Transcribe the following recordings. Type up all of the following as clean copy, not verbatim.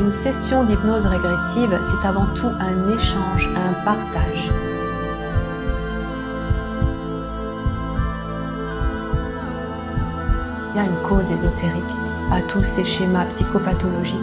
Une session d'hypnose régressive, c'est avant tout un échange, un partage. Il y a une cause ésotérique à tous ces schémas psychopathologiques.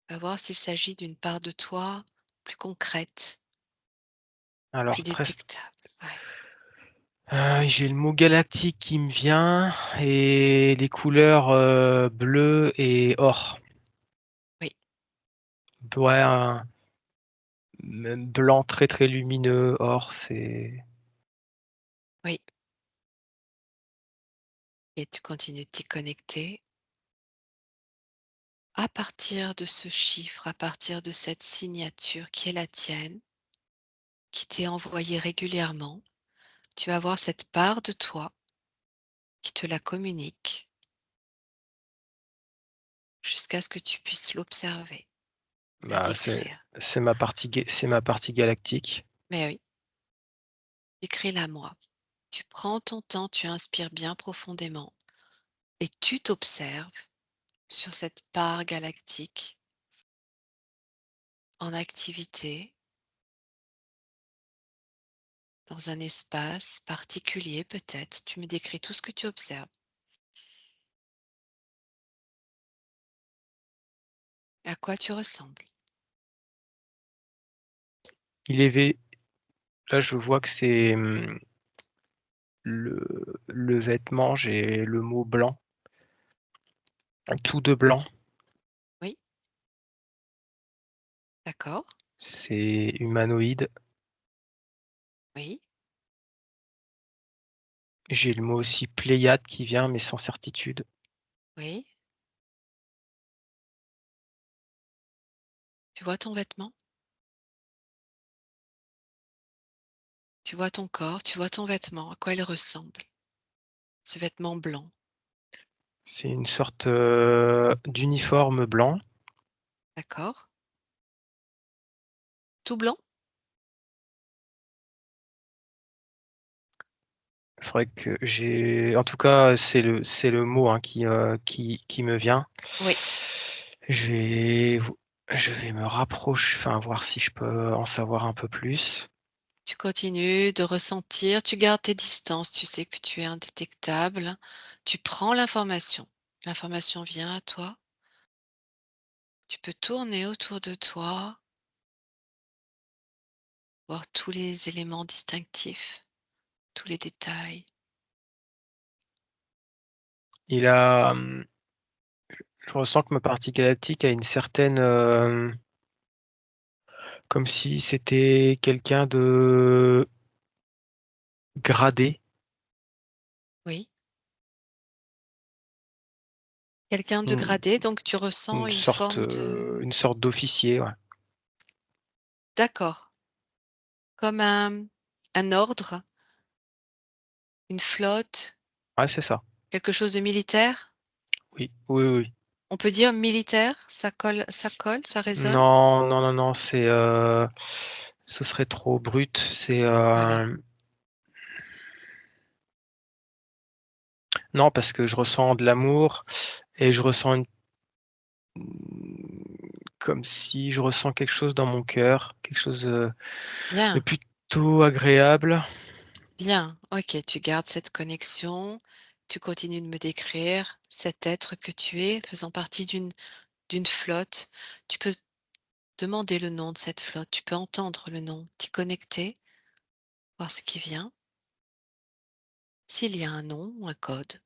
Va voir s'il s'agit d'une part de toi plus concrète, plus Alors détectable. Ouais, j'ai le mot galactique qui me vient et les couleurs, bleu et or. oui, Ouais, un même blanc très, très lumineux, or, c'est oui, et tu continues de t'y connecter. À partir de ce chiffre, à partir de cette signature qui est la tienne, qui t'est envoyée régulièrement, tu vas voir cette part de toi qui te la communique jusqu'à ce que tu puisses l'observer, la bah, décrire. c'est ma partie galactique. Mais oui, décris-la moi. Tu prends ton temps, tu inspires bien profondément et tu t'observes sur cette part galactique en activité, dans un espace particulier peut-être. Tu me décris tout ce que tu observes. À quoi tu ressembles? Il est vé Là, je vois que c'est, le vêtement, j'ai le mot blanc, tout de blanc, Oui, d'accord. c'est humanoïde. Oui, J'ai le mot aussi Pléiade qui vient, mais sans certitude. oui. Tu vois ton vêtement? Tu vois ton corps? Tu vois ton vêtement? À quoi il ressemble? Ce vêtement blanc, C'est une sorte, d'uniforme blanc. d'accord. Tout blanc? Faudrait que j'ai en tout cas, c'est le mot, hein, qui me vient. Oui. Je vais vo je vais me rapprocher, enfin, voir si je peux en savoir un peu plus. Tu continues de ressentir, tu gardes tes distances, tu sais que tu es indétectable. Tu prends l'information. L'information vient à toi. Tu peux tourner autour de toi, voir tous les éléments distinctifs, tous les détails. Il a, je ressens que ma partie galactique a une certaine, comme si c'était quelqu'un de gradé, Oui. Quelqu'un de une gradé, donc tu ressens une forme de une sorte d'officier, ouais. d'accord, comme un ordre, une flotte, Ouais, c'est ça. quelque chose de militaire? Oui, oui, oui, oui. On peut dire militaire? Ça colle, ça résonne? Non, non, non, non, ce serait trop brut. Voilà, Non, parce que je ressens de l'amour et je ressens comme si je ressens quelque chose dans mon cœur, quelque chose, de bien, plutôt agréable. bien. OK, tu gardes cette connexion, tu continues de me décrire cet être que tu es, faisant partie d'une flotte. Tu peux demander le nom de cette flotte, tu peux entendre le nom, t'y connecter, voir ce qui vient, s'il y a un nom ou un code.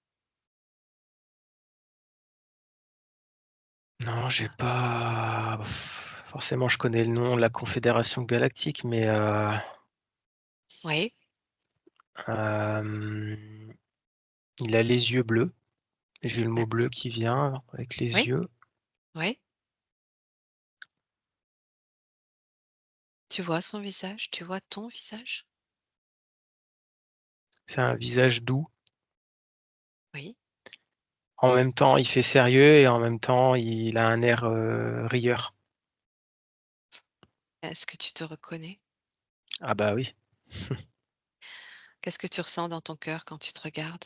Non, j'ai Voilà. pas forcément, je connais le nom de la Confédération galactique, mais, Oui, hem Il a les yeux bleus. J'ai le mot bleu D'accord. qui vient avec les Oui, yeux. oui. Tu vois son visage? Tu vois ton visage? C'est un visage doux. Oui. En même temps, il fait sérieux et en même temps, il a un air, rieur. Est-ce que tu te reconnais? Ah bah oui, Qu'est-ce que tu ressens dans ton cœur quand tu te regardes?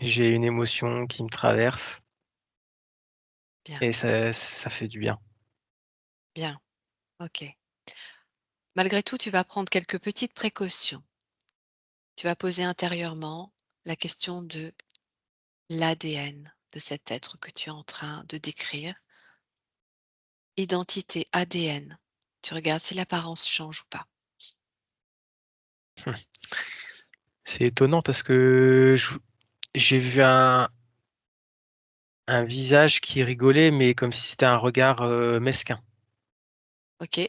j'ai une émotion qui me traverse Bien, et ça fait du bien. bien, OK. Malgré tout, tu vas prendre quelques petites précautions. Tu vas poser intérieurement la question de l'ADN de cet être que tu es en train de décrire. Identité, ADN. Tu regardes si l'apparence change ou pas. C'est étonnant parce que j'ai vu un visage qui rigolait, mais comme si c'était un regard, mesquin. OK?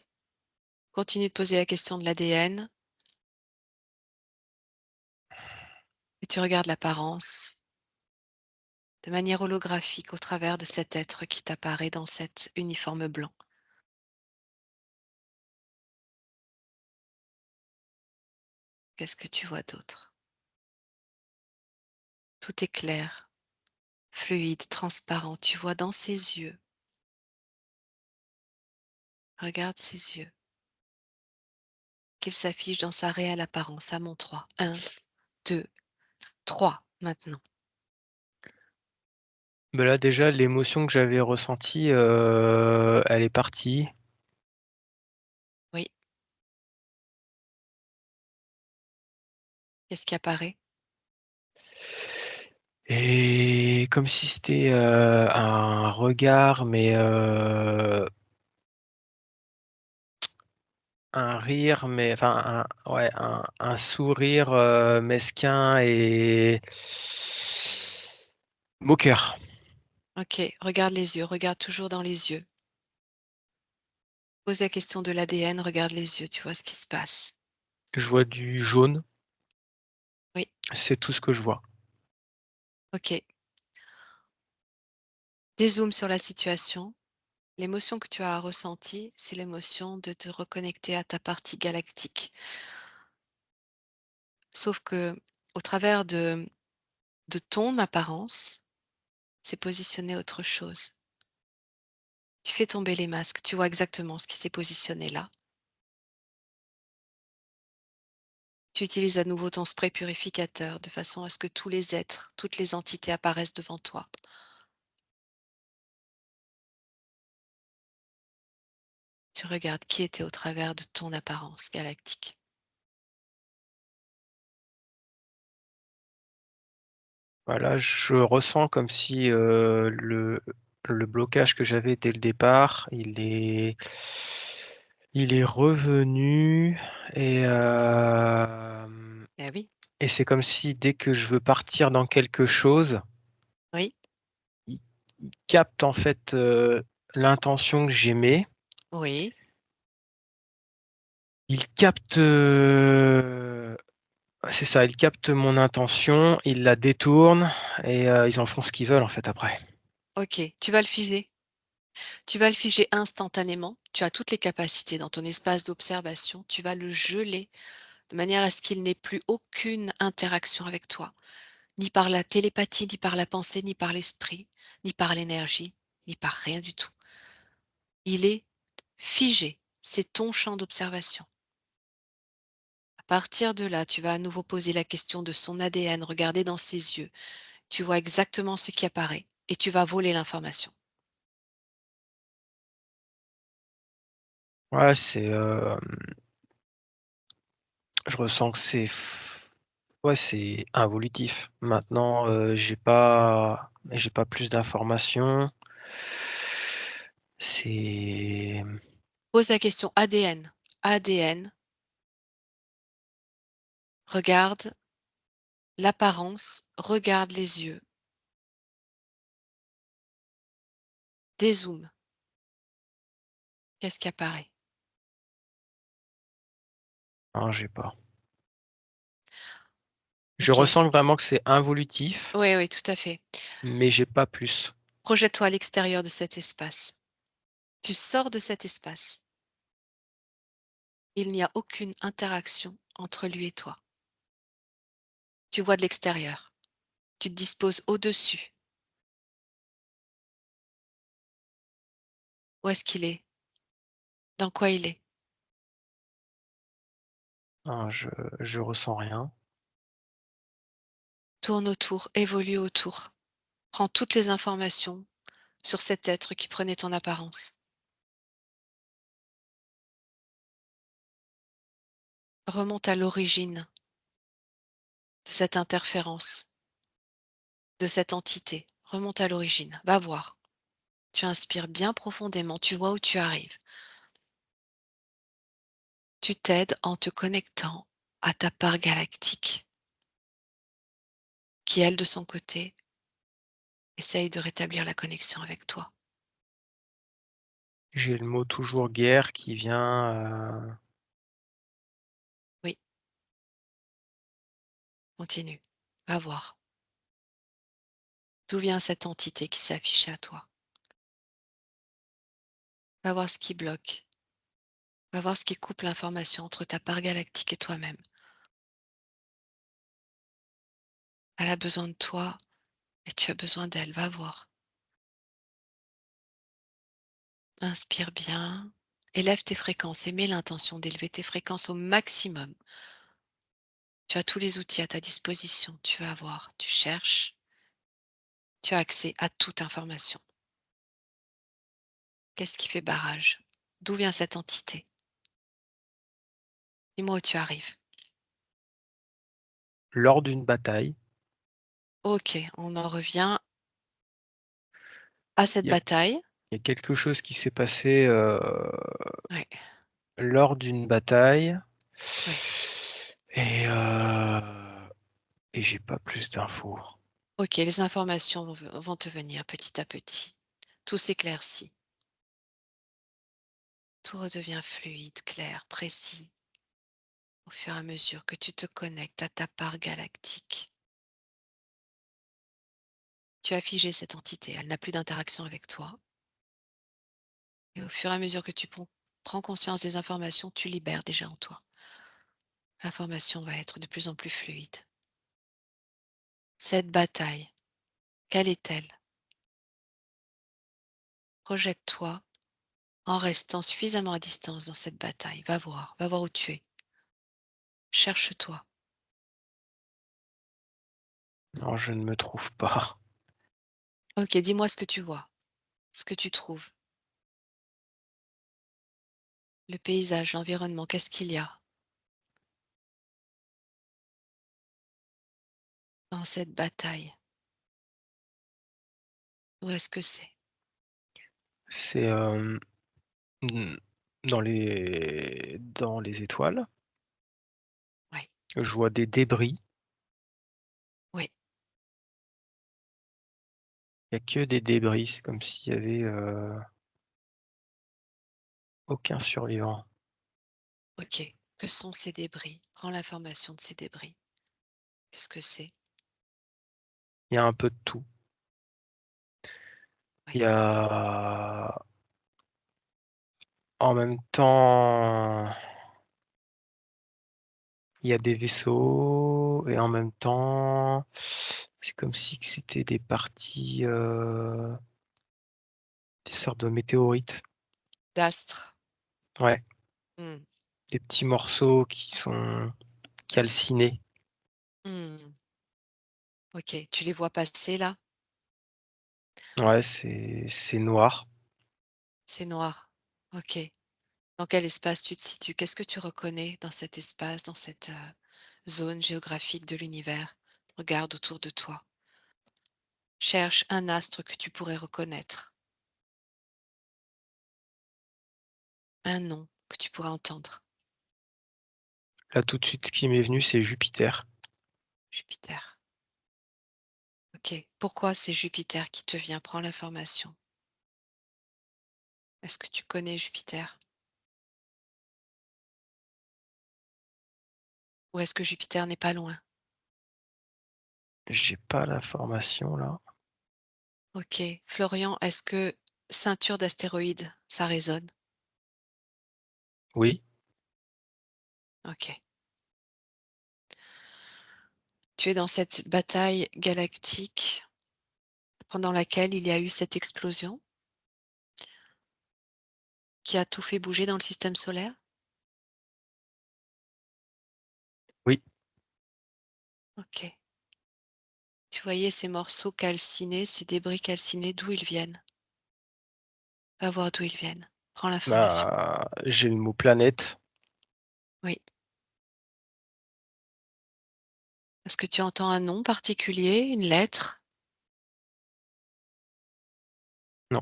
Continue de poser la question de l'ADN et tu regardes l'apparence de manière holographique au travers de cet être qui t'apparaît dans cet uniforme blanc. Qu'est-ce que tu vois d'autre? Tout est clair, fluide, transparent. Tu vois dans ses yeux. Regarde ses yeux. Qu'il s'affiche dans sa réelle apparence à mon 3. 1, 2, 3 maintenant. Bah, là, déjà, l'émotion que j'avais ressentie, elle est partie Oui, qu'est-ce qui apparaît? et comme si c'était, un regard, mais, un rire, mais enfin un sourire, mesquin et moqueur. OK, regarde les yeux, regarde toujours dans les yeux. Pose la question de l'ADN, regarde les yeux, tu vois ce qui se passe. Je vois du jaune, Oui, c'est tout ce que je vois. OK. Dézoome sur la situation. L'émotion que tu as ressentie, c'est l'émotion de te reconnecter à ta partie galactique. Sauf que, au travers de ton apparence, c'est positionné autre chose. Tu fais tomber les masques, tu vois exactement ce qui s'est positionné là. Tu utilises à nouveau ton spray purificateur de façon à ce que tous les êtres, toutes les entités apparaissent devant toi. Tu regardes qui était au travers de ton apparence galactique. Voilà, je ressens comme si, le blocage que j'avais dès le départ, il est revenu et Eh oui, et c'est comme si dès que je veux partir dans quelque chose, oui, il capte en fait, l'intention que j'aimais. oui. Il capte, c'est ça, il capte mon intention, il la détourne et ils en font ce qu'ils veulent en fait après. Ok, tu vas le figer. Tu vas le figer instantanément. Tu as toutes les capacités dans ton espace d'observation. Tu vas le geler de manière à ce qu'il n'ait plus aucune interaction avec toi, ni par la télépathie, ni par la pensée, ni par l'esprit, ni par l'énergie, ni par rien du tout. Il est figé. C'est ton champ d'observation. À partir de là, tu vas à nouveau poser la question de son ADN, regarder dans ses yeux. Tu vois exactement ce qui apparaît et tu vas voler l'information. Ouais, je ressens que ouais, c'est involutif. Maintenant, j'ai pas plus d'informations. C'est Pose la question ADN. ADN, regarde l'apparence, regarde les yeux, dézoome. Qu'est-ce qui apparaît? non, j'ai pas. Je OK. ressens vraiment que c'est involutif, Oui, oui, tout à fait. mais j'ai pas plus. Projette-toi à l'extérieur de cet espace. Tu sors de cet espace. Il n'y a aucune interaction entre lui et toi. Tu vois de l'extérieur. Tu te disposes au-dessus. Où est-ce qu'il est? Dans quoi il est? Non, je ressens rien. Tourne autour, évolue autour. Prends toutes les informations sur cet être qui prenait ton apparence. Remonte à l'origine de cette interférence, de cette entité. Remonte à l'origine. Va voir. Tu inspires bien profondément. Tu vois où tu arrives. Tu t'aides en te connectant à ta part galactique qui, elle, de son côté, essaye de rétablir la connexion avec toi. J'ai le mot toujours guerre qui vient, Oui, continue. Va voir. D'où vient cette entité qui s'est affichée à toi? Va voir ce qui bloque. Va voir ce qui coupe l'information entre ta part galactique et toi-même. Elle a besoin de toi et tu as besoin d'elle. Va voir. Inspire bien. Élève tes fréquences et mets l'intention d'élever tes fréquences au maximum. Tu as tous les outils à ta disposition. Tu vas voir. Tu cherches. Tu as accès à toute information. Qu'est-ce qui fait barrage? D'où vient cette entité? Dis-moi où tu arrives. lors d'une bataille. Ok, on en revient à cette Il y a bataille. il y a quelque chose qui s'est passé, Ouais, lors d'une bataille ouais. et et j'ai pas plus d'infos. Ok, les informations vont te venir petit à petit. Tout s'éclaircit. Tout redevient fluide, clair, précis, au fur et à mesure que tu te connectes à ta part galactique. Tu as figé cette entité, elle n'a plus d'interaction avec toi. Et au fur et à mesure que tu prends conscience des informations, tu libères déjà en toi. L'information va être de plus en plus fluide. Cette bataille, quelle est-elle? Projette-toi en restant suffisamment à distance dans cette bataille. Va voir où tu es. Cherche-toi. Non, je ne me trouve pas. Ok, dis-moi ce que tu vois, ce que tu trouves. Le paysage, l'environnement, qu'est-ce qu'il y a dans cette bataille? Où est-ce que c'est? C'est, mmh, dans les étoiles. Oui, Je vois des débris. oui. Il y a que des débris, c'est comme s'il y avait, aucun survivant. Ok. Que sont ces débris? Prends l'information de ces débris. Qu'est-ce que c'est? Il y a un peu de tout. Il Oui. y a en même temps, il y a des vaisseaux et en même temps, c'est comme si que c'était des parties, des sortes de météorites. D'astres. Ouais, Hmm, des petits morceaux qui sont calcinés. hmm. Ok, tu les vois passer là? Ouais, c'est noir. C'est noir. Ok. Dans quel espace tu te situes? Qu'est-ce que tu reconnais dans cet espace, dans cette zone géographique de l'univers? Regarde autour de toi. Cherche un astre que tu pourrais reconnaître, un nom que tu pourrais entendre. Là, tout de suite, ce qui m'est venu, c'est Jupiter. Jupiter. Ok. Pourquoi c'est Jupiter qui te vient? Prends l'information. Est-ce que tu connais Jupiter? Ou est-ce que Jupiter n'est pas loin? J'ai pas l'information là. OK. Florian, est-ce que ceinture d'astéroïdes, ça résonne? Oui, OK. Tu es dans cette bataille galactique pendant laquelle il y a eu cette explosion qui a tout fait bouger dans le système solaire? oui, OK. Tu voyais ces morceaux calcinés, ces débris calcinés, d'où ils viennent? Va voir d'où ils viennent. Prends l'information. bah, j'ai le mot planète. Oui. Est-ce que tu entends un nom particulier, une lettre? Non,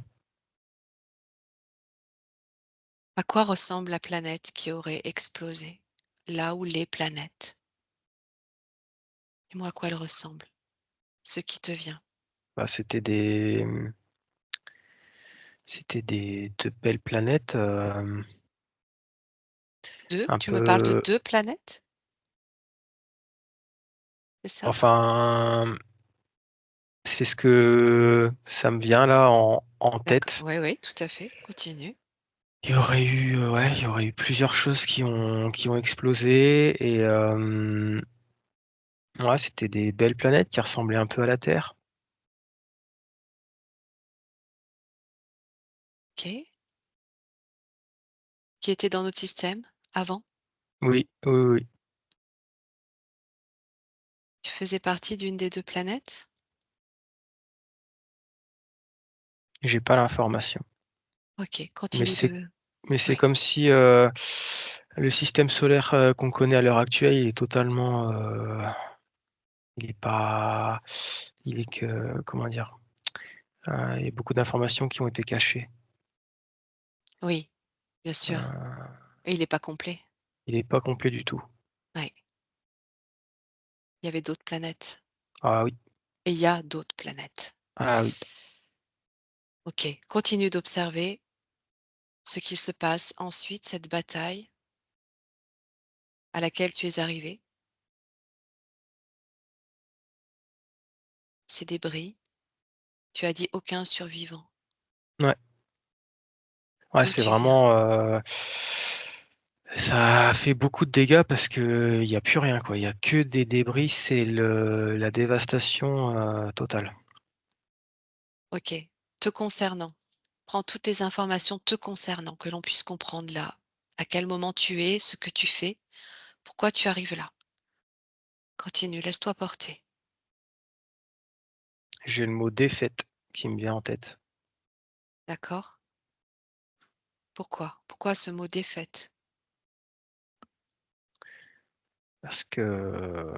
À quoi ressemble la planète qui aurait explosé? Là où les planètes. Dis-moi à quoi elle ressemble, ce qui te vient. bah, c'était des de belles planètes, 2? un Tu me parles de peu 2 planètes? C'est ça? enfin, c'est ce que ça me vient là en D'accord. tête. Oui, oui, tout à fait. Continue. Il y aurait eu, ouais, il y aurait eu plusieurs choses qui ont explosé et ouais, c'était des belles planètes qui ressemblaient un peu à la Terre. OK. Qui étaient dans notre système avant? Oui, oui, oui, oui. Tu faisais partie d'une des 2 planètes? J'ai pas l'information. OK, Mais continue c'est de mais c'est ouais. comme si, le système solaire, qu'on connaît à l'heure actuelle, il est totalement, il est pas il est que comment dire? Il y a beaucoup d'informations qui ont été cachées. Oui, bien sûr. Heu, Et il est pas complet. il est pas complet du tout. Ouais, il y avait d'autres planètes Ah oui, et il y a d'autres planètes. ah oui. OK, continue d'observer ce qu'il se passe ensuite, cette bataille à laquelle tu es arrivé, ces débris. Tu as dit aucun survivant. Ouais, ouais, D'où c'est tu viens? vraiment, ça a fait beaucoup de dégâts parce qu'il y a plus rien, quoi. Il y a que des débris, c'est la dévastation, totale. OK. Te concernant, prends toutes les informations te concernant, que l'on puisse comprendre là, à quel moment tu es, ce que tu fais, pourquoi tu arrives là. Continue, laisse-toi porter. J'ai le mot défaite qui me vient en tête D'accord? Pourquoi? Pourquoi ce mot défaite? parce que,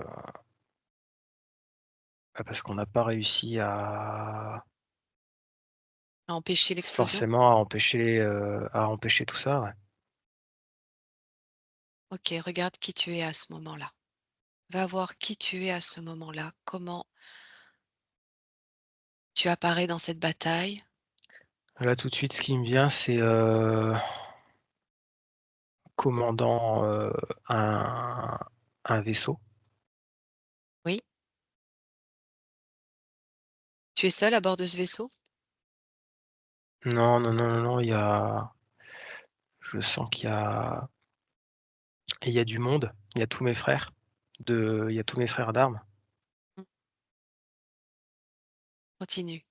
bah, parce qu'on n'a pas réussi à À empêcher l'explosion? forcément à empêcher tout ça, ouais. OK, regarde qui tu es à ce moment-là. Va voir qui tu es à ce moment-là, comment tu apparais dans cette bataille. Là, tout de suite, ce qui me vient, c'est, commandant, un un vaisseau. Oui? Tu es seul à bord de ce vaisseau? Non, non, non, non, non, je sens il y a du monde. Il y a tous mes frères d'armes. Mmh. Continue.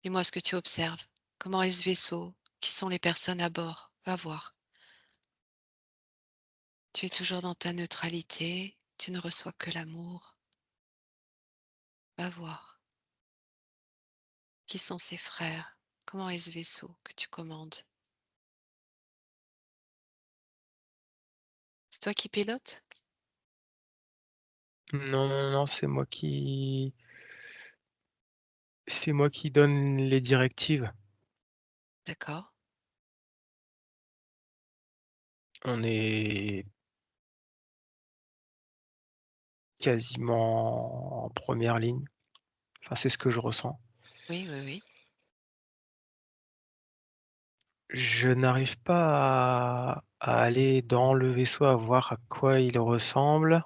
Dis-moi ce que tu observes. Comment est ce vaisseau? Qui sont les personnes à bord? Va voir. Tu es toujours dans ta neutralité, tu ne reçois que l'amour. Va voir. Qui sont ces frères? Comment est ce vaisseau que tu commandes? C'est toi qui pilotes? Non, non, non, c'est moi qui donne les directives. D'accord. On est quasiment en première ligne. Enfin, c'est ce que je ressens. Oui, oui, oui. Je n'arrive pas à aller dans le vaisseau, à voir à quoi il ressemble.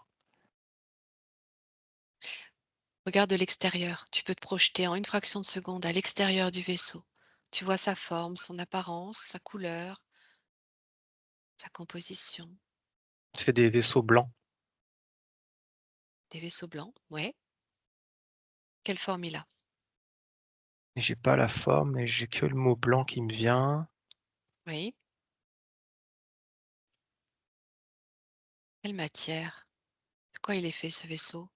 Regarde de l'extérieur. Tu peux te projeter en une fraction de seconde à l'extérieur du vaisseau. Tu vois sa forme, son apparence, sa couleur, sa composition. C'est des vaisseaux blancs. Des vaisseaux blancs, ouais. Quelle forme il a? J'ai pas la forme, mais j'ai que le mot blanc qui me vient. Oui. Quelle matière? De quoi il est fait ce vaisseau?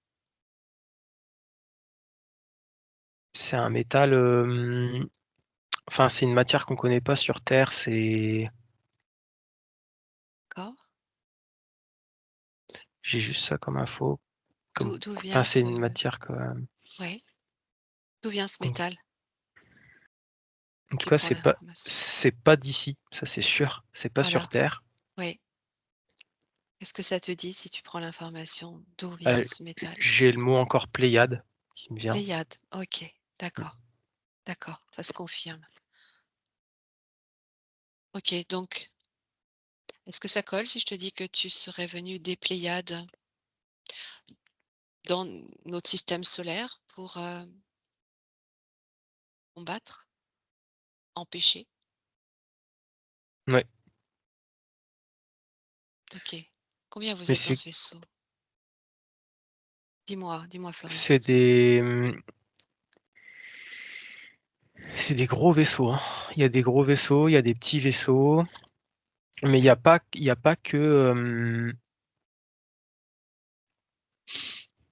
C'est un métal, enfin, c'est une matière qu'on connaît pas sur Terre, D'accord. j'ai juste ça comme info, comme D'où enfin, vient c'est ce... une matière que, Ouais. D'où vient ce qu'on métal? en tout Tu cas, prends l'information. c'est pas d'ici, ça c'est sûr, c'est pas sur Voilà. Terre. Oui. Qu'est-ce que ça te dit si tu prends l'information? D'où vient Heu, ce métal? j'ai le mot encore Pléiade qui me vient. Pléiade. OK. Mmh. D'accord. D'accord. Ça se confirme. OK. Donc, est-ce que ça colle si je te dis que tu serais venu des Pléiades dans notre système solaire pour combattre, empêcher? Ouais, OK. Combien vous mais êtes dans ce vaisseau? Dis-moi, Florian. c'est des gros vaisseaux, hein. Il y a des gros vaisseaux, il y a des petits vaisseaux, mais il y a pas que,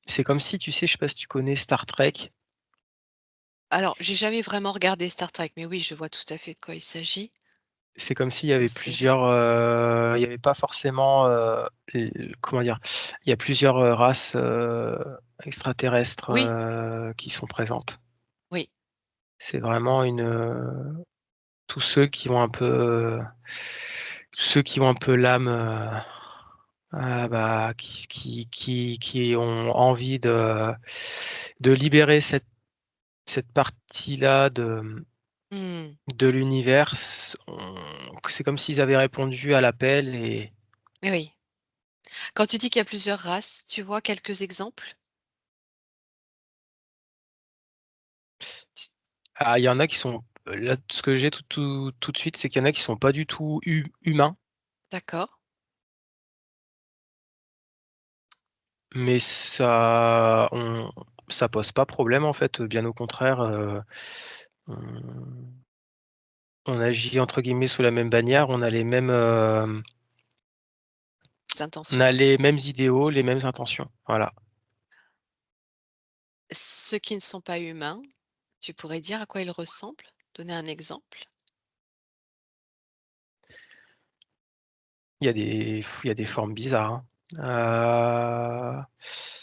c'est comme si, tu sais, je sais pas si tu connais Star Trek? Alors, j'ai jamais vraiment regardé Star Trek, mais oui, je vois tout à fait de quoi il s'agit, C'est comme s'il y comme avait série. plusieurs, il y avait pas forcément, comment dire? Il y a plusieurs, races, extraterrestres, Oui, qui sont présentes. oui. C'est vraiment tous ceux qui ont un peu, tous ceux qui ont un peu l'âme, bah, qui ont envie de libérer cette partie-là Mmh. de l'univers, c'est comme s'ils avaient répondu à l'appel et Oui. Quand tu dis qu'il y a plusieurs races, tu vois quelques exemples? ah, il y en a qui sont, là, ce que j'ai tout de suite, c'est qu'il y en a qui sont pas du tout humains, D'accord. mais ça pose pas problème en fait, bien au contraire, on on agit entre guillemets «sous la même bannière», on Intentions. a les mêmes idéaux, les mêmes intentions, voilà. Ceux qui ne sont pas humains, tu pourrais dire à quoi ils ressemblent? Donner un exemple? Il y a des formes bizarres, hein.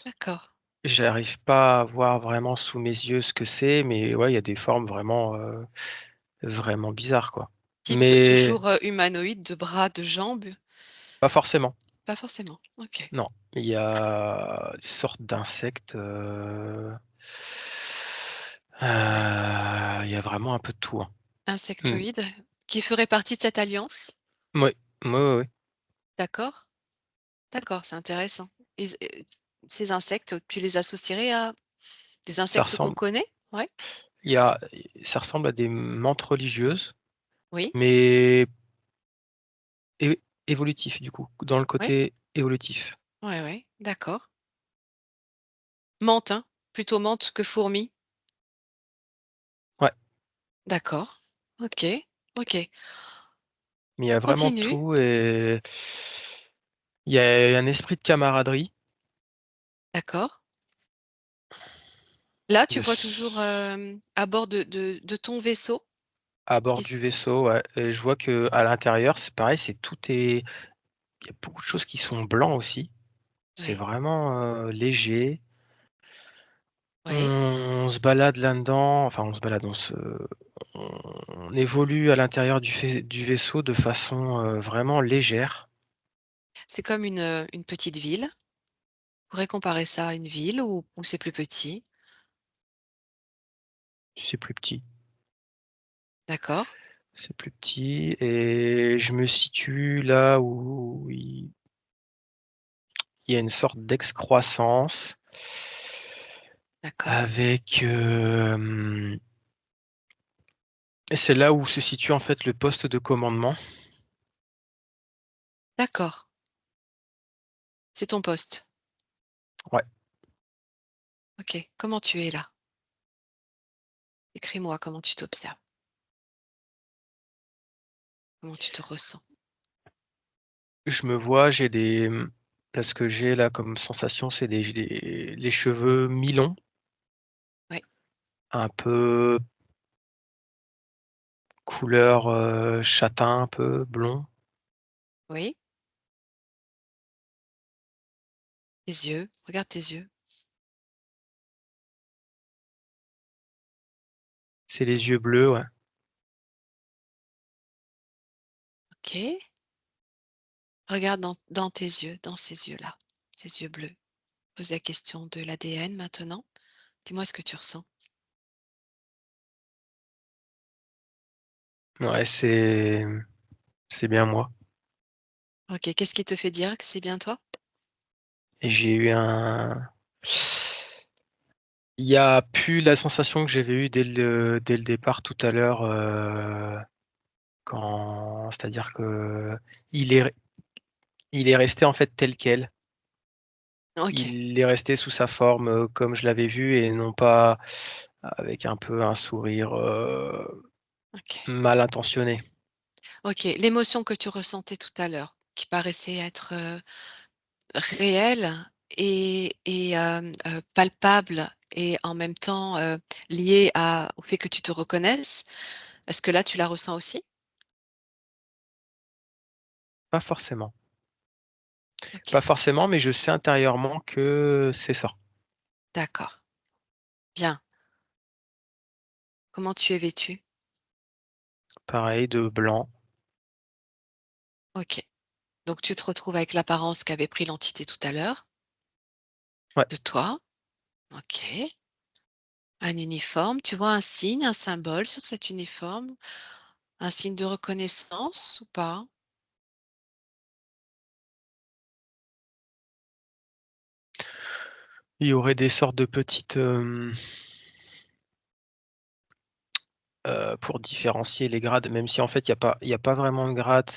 D'accord. J'arrive pas à voir vraiment sous mes yeux ce que c'est, mais ouais, il y a des formes vraiment, vraiment bizarres, quoi. Type Mais toujours, humanoïde, de bras, de jambes? pas forcément, Pas forcément. OK. non. Il y a des sortes d'insectes, il y a vraiment un peu de tout, hein. Mmh. Insectoïde, qui ferait partie de cette alliance? Mouais, ouais, ouais, ouais, D'accord, d'accord, c'est intéressant. Ces insectes, tu les associerais à des ça insectes qu'on ressemble connaît? Ouais? il y a ça ressemble à des menthes religieuses, Oui? mais évolutif du coup, dans le Ouais? côté évolutif. Ouais, ouais, d'accord. Menthe, hein? Plutôt menthe que fourmi? Ouais, D'accord. OK, OK. mais il y a vraiment de Continue. tout et il y a un esprit de camaraderie, D'accord. Là, tu de vois toujours, s à bord de ton vaisseau à bord qui du s vaisseau, ouais, et je vois qu'à l'intérieur, c'est pareil, il y a beaucoup de choses qui sont blancs aussi. C'est oui, vraiment, léger. oui. On se balade là-dedans, enfin on se balade, on évolue à l'intérieur du vaisseau de façon, vraiment légère. C'est comme une petite ville. On pourrait comparer ça à une ville ou c'est plus petit? C'est plus petit, D'accord. c'est plus petit et je me situe là où il y a une sorte d'excroissance. D'accord, avec, c'est là où se situe en fait le poste de commandement. d'accord, c'est ton poste. Ouais, OK, comment tu es là? Décris-moi comment tu t'observes, comment tu te ressens? je me vois, là ce que j'ai là comme sensation, c'est j'ai les cheveux mi-longs, Oui, un peu couleur, châtain, un peu blond. oui, tes yeux, regarde tes yeux. C'est les yeux bleus, ouais. OK, regarde dans tes yeux, dans ces yeux-là, ces yeux bleus. Pose la question de l'ADN maintenant. Dis-moi ce que tu ressens. Ouais, c'est bien moi OK, qu'est-ce qui te fait dire que c'est bien toi? et j'ai eu un il y a plus la sensation que j'avais eue dès le départ tout à l'heure, quand c'est-à-dire que il est il est resté en fait tel quel. OK, Il est resté sous sa forme, comme je l'avais vu et non pas avec un peu un sourire, OK, mal intentionné. OK. L'émotion que tu ressentais tout à l'heure, qui paraissait être, réelle et palpable et en même temps, liée à au fait que tu te reconnaisses, est-ce que là, tu la ressens aussi? Pas forcément. Pas OK, forcément, mais je sais intérieurement que c'est ça. d'accord, bien. Comment tu es vêtue? Pareil de blanc. OK, donc tu te retrouves avec l'apparence qu'avait pris l'entité tout à l'heure Ouais. de toi. OK. Un uniforme, tu vois un signe, un symbole sur cet uniforme? Un signe de reconnaissance ou pas? Il y aurait des sortes de petites, pour différencier les grades, même si en fait il y a pas vraiment de grade,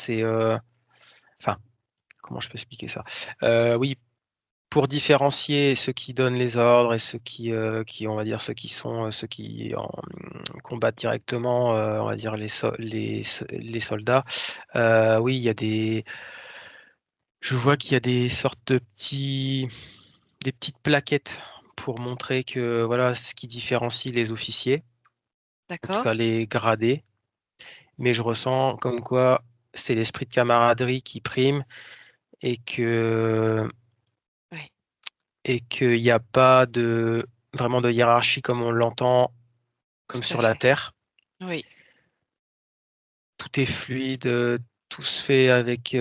enfin, comment je peux expliquer ça? Oui, pour différencier ceux qui donnent les ordres et ceux qui on va dire ceux qui sont, ceux qui combattent directement, on va dire les soldats, oui, il y a des je vois qu'il y a des sortes de des petites plaquettes pour montrer que voilà, ce qui différencie les officiers, en tout D'accord? cas les gradés. Mais je ressens comme quoi c'est l'esprit de camaraderie qui prime et que Oui, et qu'il y a pas vraiment de hiérarchie comme on l'entend, comme tout à sur la fait. terre. Oui, Tout est fluide, tout se fait avec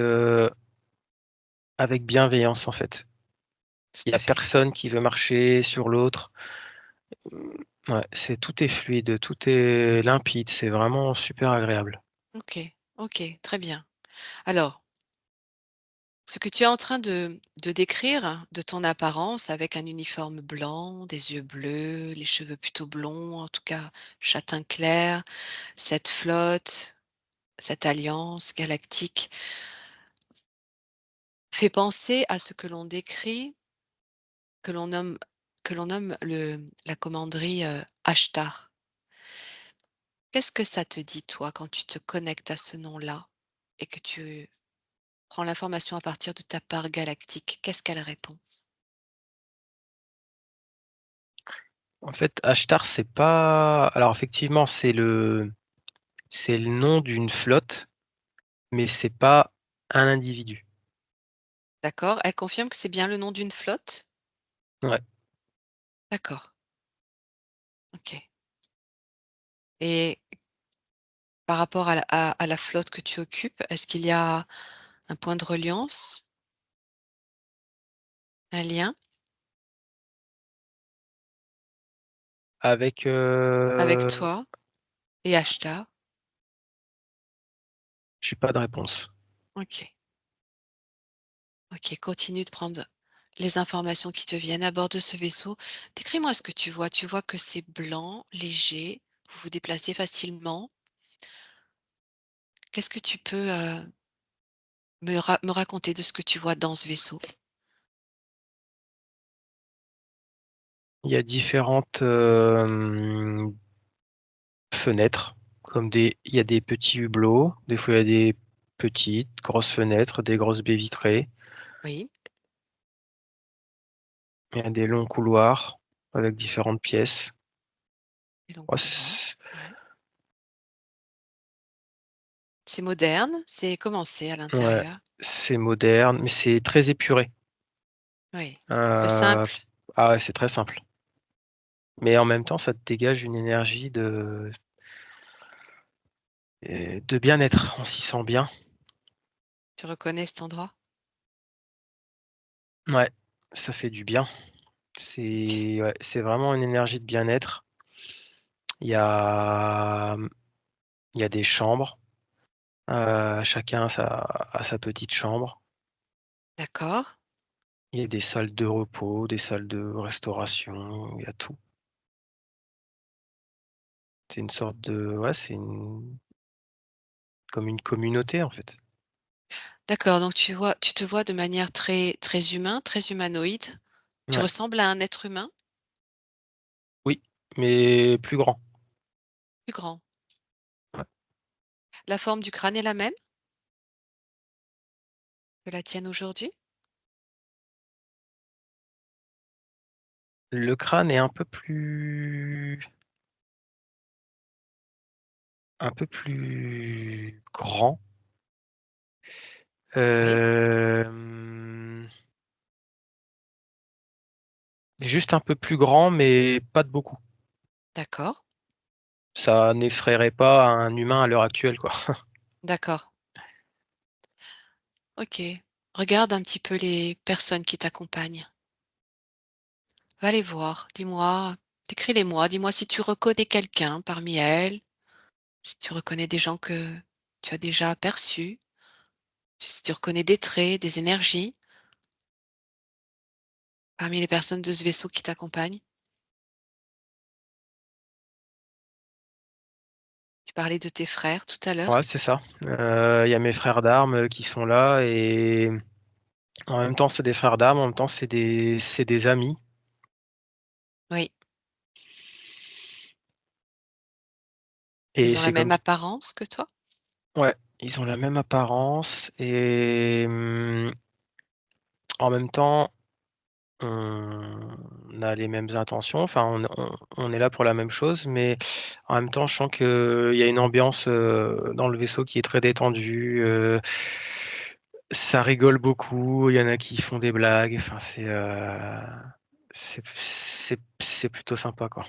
bienveillance, en fait. Il y tout a à fait. personne qui veut marcher sur l'autre. Ouais, tout est fluide, tout est limpide, c'est vraiment super agréable. OK, OK, très bien. Alors, ce que tu es en train de décrire de ton apparence avec un uniforme blanc, des yeux bleus, les cheveux plutôt blonds, en tout cas châtain clair, cette flotte, cette alliance galactique, fait penser à ce que l'on décrit, que l'on nomme la commanderie, Ashtar. Qu'est-ce que ça te dit, toi, quand tu te connectes à ce nom-là et que tu prends l'information à partir de ta part galactique? Qu'est-ce qu'elle répond? En fait, Ashtar, c'est pas alors effectivement, c'est le nom d'une flotte, mais c'est pas un individu. D'accord, elle confirme que c'est bien le nom d'une flotte? Ouais. D'accord, OK, et par rapport à la flotte que tu occupes, est-ce qu'il y a un point de reliance, un lien Avec, avec toi et Ashtar? j'ai pas de réponse. OK, OK, continue de prendre les informations qui te viennent à bord de ce vaisseau. Décris-moi ce que tu vois. Tu vois que c'est blanc, léger, vous vous déplacez facilement. Qu'est-ce que tu peux me raconter de ce que tu vois dans ce vaisseau? Il y a différentes, fenêtres, comme il y a des petits hublots, des fois il y a des petites, grosses fenêtres, des grosses baies vitrées. Oui, Il y a des longs couloirs avec différentes pièces. les longs Ouais, couloirs. Ouais. C'est moderne, c'est commencé à ouais, l'intérieur. c'est moderne, mais c'est très épuré. Oui, très Heu, simple. ah ouais, c'est très simple. Mais en même temps, ça te dégage une énergie de bien-être. On s'y sent bien. Tu reconnais cet endroit? Ouais, ça fait du bien. C'est ouais, c'est vraiment une énergie de bien-être. Il y a, il y a des chambres, chacun a sa petite chambre. D'accord. Il y a des salles de repos, des salles de restauration, il y a tout. C'est une sorte de ouais, c'est une comme une communauté, en fait. D'accord, donc tu te vois de manière très très humain, très humanoïde. Tu Ouais, ressembles à un être humain? oui, mais plus grand. Plus grand. Ouais. La forme du crâne est la même que la tienne aujourd'hui? Le crâne est un peu plus grand, Oui, hem, juste un peu plus grand, mais pas de beaucoup. d'accord, Ça n'effraierait pas un humain à l'heure actuelle, quoi. d'accord. OK. Regarde un petit peu les personnes qui t'accompagnent. Va les voir. Dis-moi, décris-les-moi. Dis-moi si tu reconnais quelqu'un parmi elles, si tu reconnais des gens que tu as déjà aperçus, si tu reconnais des traits, des énergies parmi les personnes de ce vaisseau qui t'accompagnent. Tu parlais de tes frères tout à Ouais, l'heure. c'est ça. Il y a mes frères d'armes, qui sont là et en même temps, c'est des frères d'armes, en même temps, c'est des amis Oui. et Ils ont la c'est comme même apparence que toi? ouais, ils ont la même apparence et en même temps, on a les mêmes intentions, enfin, on est là pour la même chose, mais en même temps, je sens qu'il y a une ambiance, dans le vaisseau qui est très détendue, ça rigole beaucoup, il y en a qui font des blagues, enfin, c'est plutôt sympa, quoi.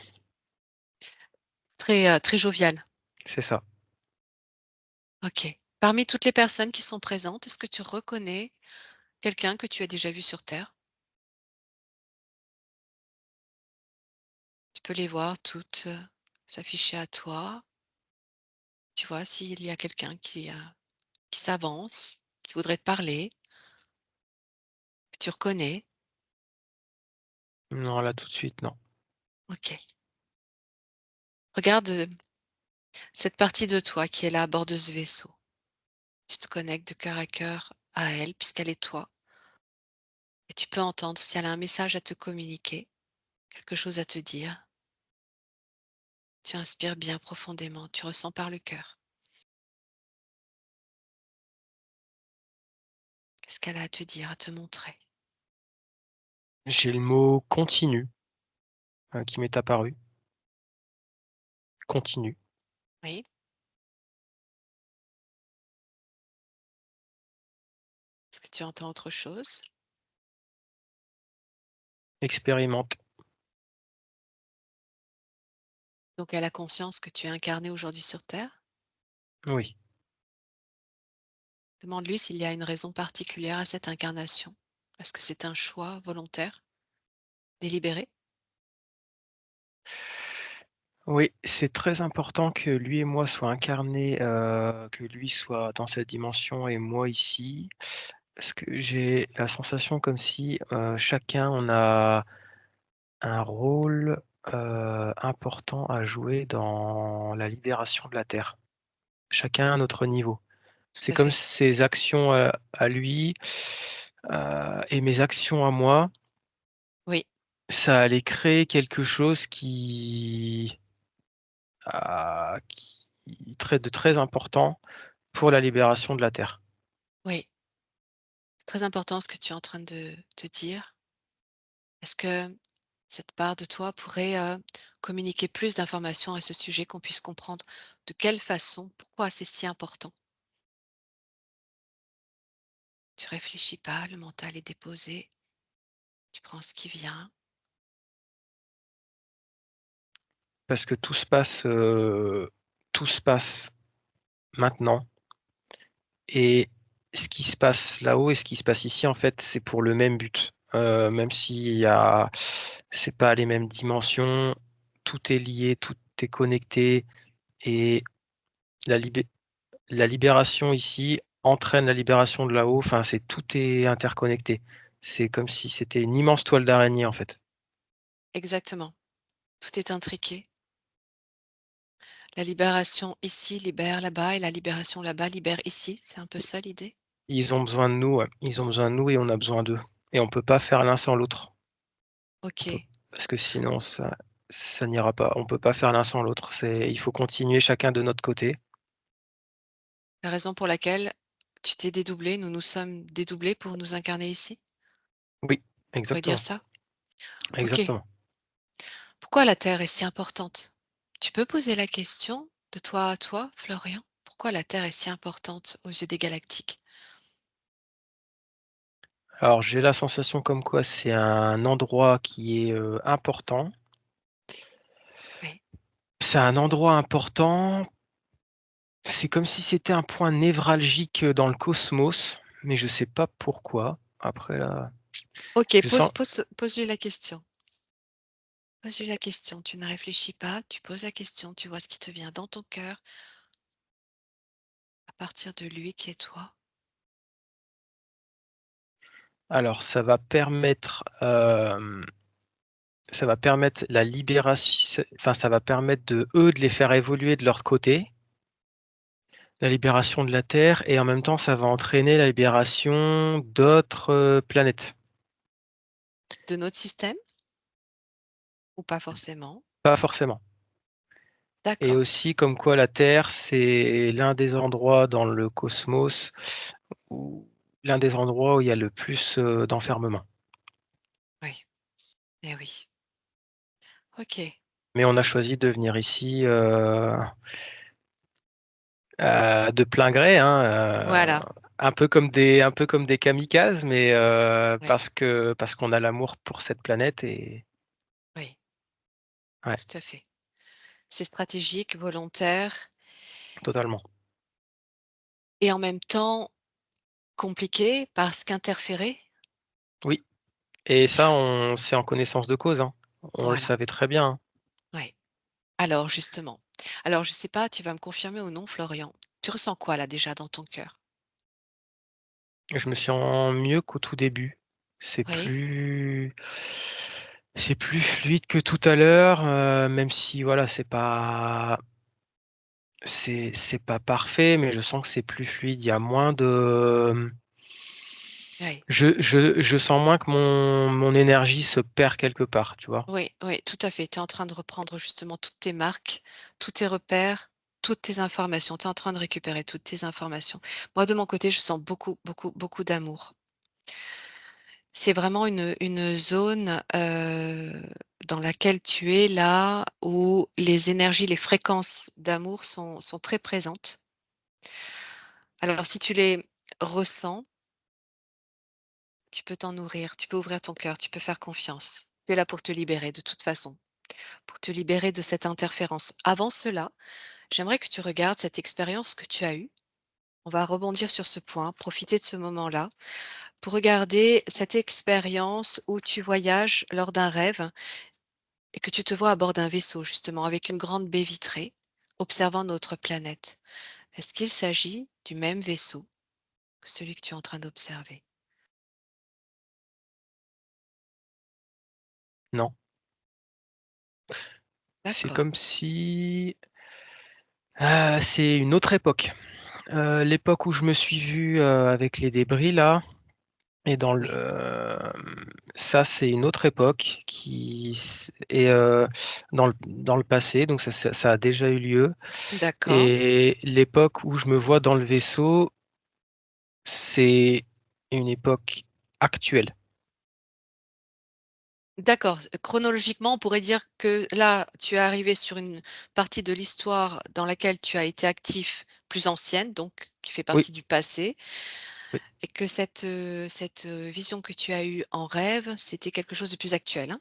Très, très jovial. C'est ça. OK. Parmi toutes les personnes qui sont présentes, est-ce que tu reconnais quelqu'un que tu as déjà vu sur terre? Tu peux les voir toutes, s'afficher à toi. Tu vois s'il y a quelqu'un qui s'avance, qui voudrait te parler, que tu reconnais. Non, là, tout de suite, non. OK. Regarde, cette partie de toi qui est là à bord de ce vaisseau. Tu te connectes de cœur à cœur à elle puisqu'elle est toi et tu peux entendre si elle a un message à te communiquer, quelque chose à te dire. Tu inspires bien profondément, tu ressens par le cœur. Qu'est-ce qu'elle a à te dire, à te montrer? J'ai le mot «continue», qui m'est apparu. Continue, Oui. Est-ce que tu entends autre chose? expérimente. Donc elle a conscience que tu es incarné aujourd'hui sur Terre? Oui. Demande-lui s'il y a une raison particulière à cette incarnation. Est-ce que c'est un choix volontaire, délibéré? Oui, c'est très important que lui et moi soient incarnés, que lui soit dans cette dimension et moi ici. Parce que j'ai la sensation comme si, chacun on a un rôle, important à jouer dans la libération de la terre. Chacun à notre niveau. Tout C'est à comme fait. ses actions, à lui, et mes actions à moi, Oui, ça allait créer quelque chose qui très de très important pour la libération de la terre. oui. C'est très important ce que tu es en train de dire. Est-ce que cette part de toi pourrait, communiquer plus d'informations à ce sujet, qu'on puisse comprendre de quelle façon, pourquoi c'est si important? Tu réfléchis pas, le mental est déposé, tu prends ce qui vient. Parce que tout se passe maintenant et ce qui se passe là-haut et ce qui se passe ici, en fait, c'est pour le même but. Même s'il y a c'est pas les mêmes dimensions, tout est lié, tout est connecté et la libé la libération ici entraîne la libération de là-haut, enfin, tout est interconnecté. C'est comme si c'était une immense toile d'araignée, en fait. Exactement, tout est intriqué. La libération ici libère là-bas et la libération là-bas libère ici, c'est un peu ça l'idée? Ils ont besoin de nous, ouais. Ils ont besoin de nous et on a besoin d'eux et on peut pas faire l'un sans l'autre. On peut OK. parce que sinon ça n'ira pas. On peut pas faire l'un sans l'autre. Il faut continuer chacun de notre côté. La raison pour laquelle tu t'es dédoublé, nous nous sommes dédoublés pour nous incarner ici? Oui, On pourrait dire exactement, ça? OK. exactement. Pourquoi la Terre est si importante? Tu peux poser la question de toi à toi, Florian? Pourquoi la Terre est si importante aux yeux des galactiques? Alors j'ai la sensation comme quoi c'est un endroit qui est, important. Oui. C'est un endroit important, c'est comme si c'était un point névralgique, dans le cosmos, mais je sais pas pourquoi. Après là, OK, je sens pose-lui la question. Pose-lui la question. Tu ne réfléchis pas, tu poses la question, tu vois ce qui te vient dans ton cœur à partir de lui qui est toi. alors ça va permettre la libération, enfin ça va permettre de eux de les faire évoluer de leur côté, la libération de la Terre et en même temps ça va entraîner la libération d'autres, planètes. De notre système ou pas forcément? Pas forcément et D'accord, aussi comme quoi la Terre, c'est l'un des endroits dans le cosmos où l'un des endroits où il y a le plus, d'enfermement. oui, eh oui. OK, Mais on a choisi de venir ici, de plein gré, hein, voilà, un peu comme des kamikazes, mais oui, parce qu'on a l'amour pour cette planète et oui, ouais, tout à fait. C'est stratégique, volontaire totalement. et en même temps compliqué parce qu'interféré. Oui et ça, c'est en connaissance de cause, hein. On le Voilà, savait très bien, hein. oui. Alors justement, alors je sais pas, tu vas me confirmer ou non, Florian. Tu ressens quoi là déjà dans ton cœur? Je me sens mieux qu'au tout début. C'est Oui, plus c'est plus fluide que tout à l'heure, même si voilà, c'est pas parfait, mais je sens que c'est plus fluide. Il y a moins de, oui, je sens moins que mon énergie se perd quelque part, tu vois? oui, oui, tout à fait. Tu es en train de reprendre justement toutes tes marques, tous tes repères, toutes tes informations. Tu es en train de récupérer toutes tes informations. Moi, de mon côté, je sens beaucoup, beaucoup, beaucoup d'amour. C'est vraiment une zone, dans laquelle tu es là, où les énergies, les fréquences d'amour sont très présentes. Alors si tu les ressens, tu peux t'en nourrir, tu peux ouvrir ton cœur, tu peux faire confiance. Tu es là pour te libérer de toute façon, pour te libérer de cette interférence. Avant cela, j'aimerais que tu regardes cette expérience que tu as eue. On va rebondir sur ce point, profiter de ce moment-là pour regarder cette expérience où tu voyages lors d'un rêve et que tu te vois à bord d'un vaisseau justement avec une grande baie vitrée, observant notre planète. Est-ce qu'il s'agit du même vaisseau que celui que tu es en train d'observer? Non, c'est D'accord. comme si, c'est une autre époque. L'époque où je me suis vu, avec les débris là et dans le, Oui. ça c'est une autre époque qui s est, dans le passé, donc ça a déjà eu lieu D'accord. et l'époque où je me vois dans le vaisseau, c'est une époque actuelle. D'accord, chronologiquement, on pourrait dire que là, tu es arrivé sur une partie de l'histoire dans laquelle tu as été actif plus ancienne, donc qui fait Oui, partie du passé oui, et que cette vision que tu as eue en rêve, c'était quelque chose de plus actuel, hein?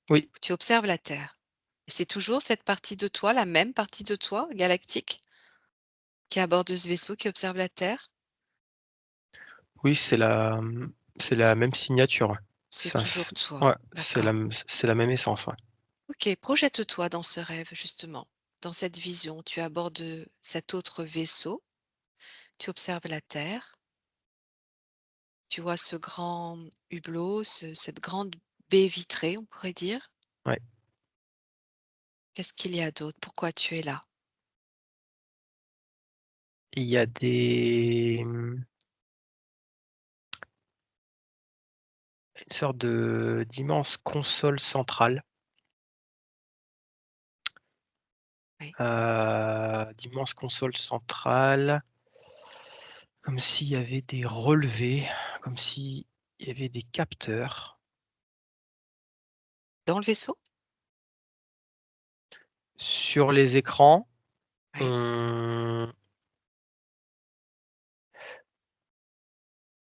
oui, Tu observes la Terre et c'est toujours cette partie de toi, la même partie de toi galactique qui est à bord de ce vaisseau, qui observe la Terre? oui, c'est la même signature, ouais. C'est Ça toujours c toi, Ouais, d'accord. c'est la même essence, ouais. OK, projette-toi dans ce rêve justement, dans cette vision. Tu abordes cet autre vaisseau, tu observes la Terre, tu vois ce grand hublot, cette grande baie vitrée, on pourrait dire. Ouais. Qu'est-ce qu'il y a d'autre? Pourquoi tu es là? Il y a une sorte d'immense console centrale, Oui. d'immense console centrale, comme s'il y avait des relevés, comme s'il y avait des capteurs. Dans le vaisseau? Sur les écrans, Oui.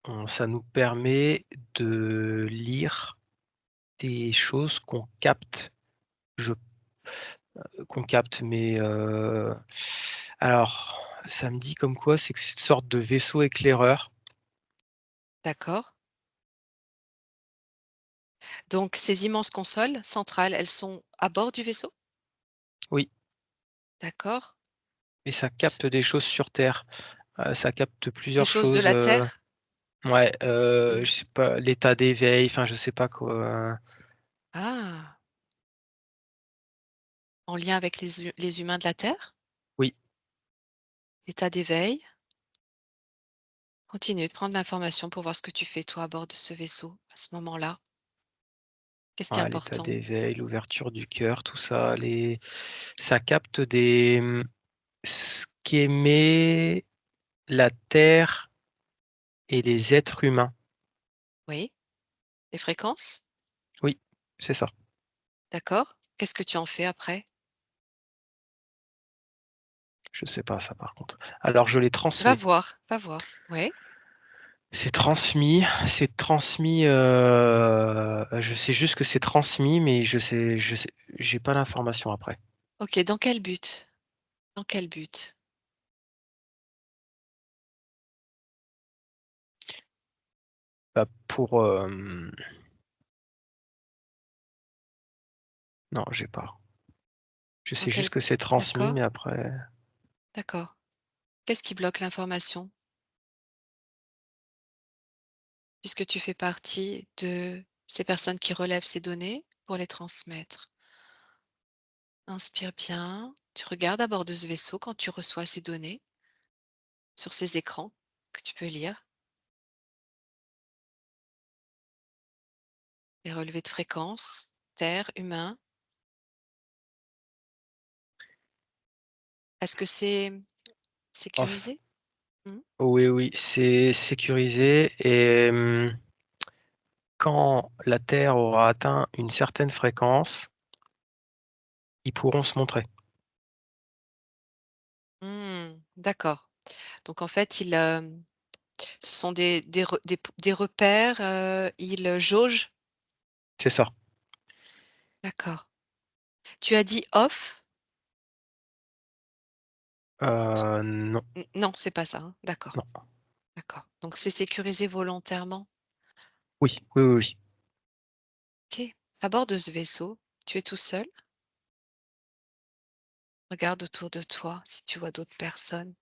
on ça nous permet de lire des choses je qu'on capte, mais alors ça me dit comme quoi c'est que c'est une sorte de vaisseau éclaireur. D'accord. Donc ces immenses consoles centrales, elles sont à bord du vaisseau? Oui, D'accord. et ça Ce capte des choses sur Terre. Ça capte Des plusieurs choses de choses, la Terre? ouais, Mmh. je sais pas, l'état d'éveil, enfin je sais pas quoi. Ah! En lien avec les humains de la Terre? Oui, État d'éveil? Continue de prendre l'information pour voir ce que tu fais toi à bord de ce vaisseau, à ce moment-là. Qu'est-ce qui est ouais, l'état important? d'éveil, l'ouverture du cœur, tout ça, ça capte ce qu'émet la Terre et les êtres humains. Oui, les fréquences? Oui, c'est ça. D'accord. Qu'est-ce que tu en fais après? Je sais pas ça par contre. Alors je les Va transmets. voir, va voir. Oui, C'est transmis, je sais juste que c'est transmis, mais je sais j'ai pas l'information après. OK, dans quel but? Dans quel but? Bah, pour, non, j'ai pas. Je Dans sais quel juste que c'est transmis, D'accord, mais après d'accord. Qu'est-ce qui bloque l'information? Puisque tu fais partie de ces personnes qui relèvent ces données pour les transmettre. Inspire bien. Tu regardes à bord de ce vaisseau quand tu reçois ces données sur ces écrans que tu peux lire, les relevés de fréquences, terre, humain. Est-ce que c'est off. sécurisé? Mmh. Oui, oui, c'est sécurisé et quand la Terre aura atteint une certaine fréquence, ils pourront se montrer. Mmh, d'accord. Donc en fait, ce sont des repères, ils jaugent? C'est ça. D'accord. Tu as dit off? Non, Non, c'est pas ça, hein? D'accord, non. d'accord. Donc c'est sécurisé volontairement? Oui, oui, oui, oui. OK. À bord de ce vaisseau, tu es tout seul? Regarde autour de toi si tu vois d'autres personnes.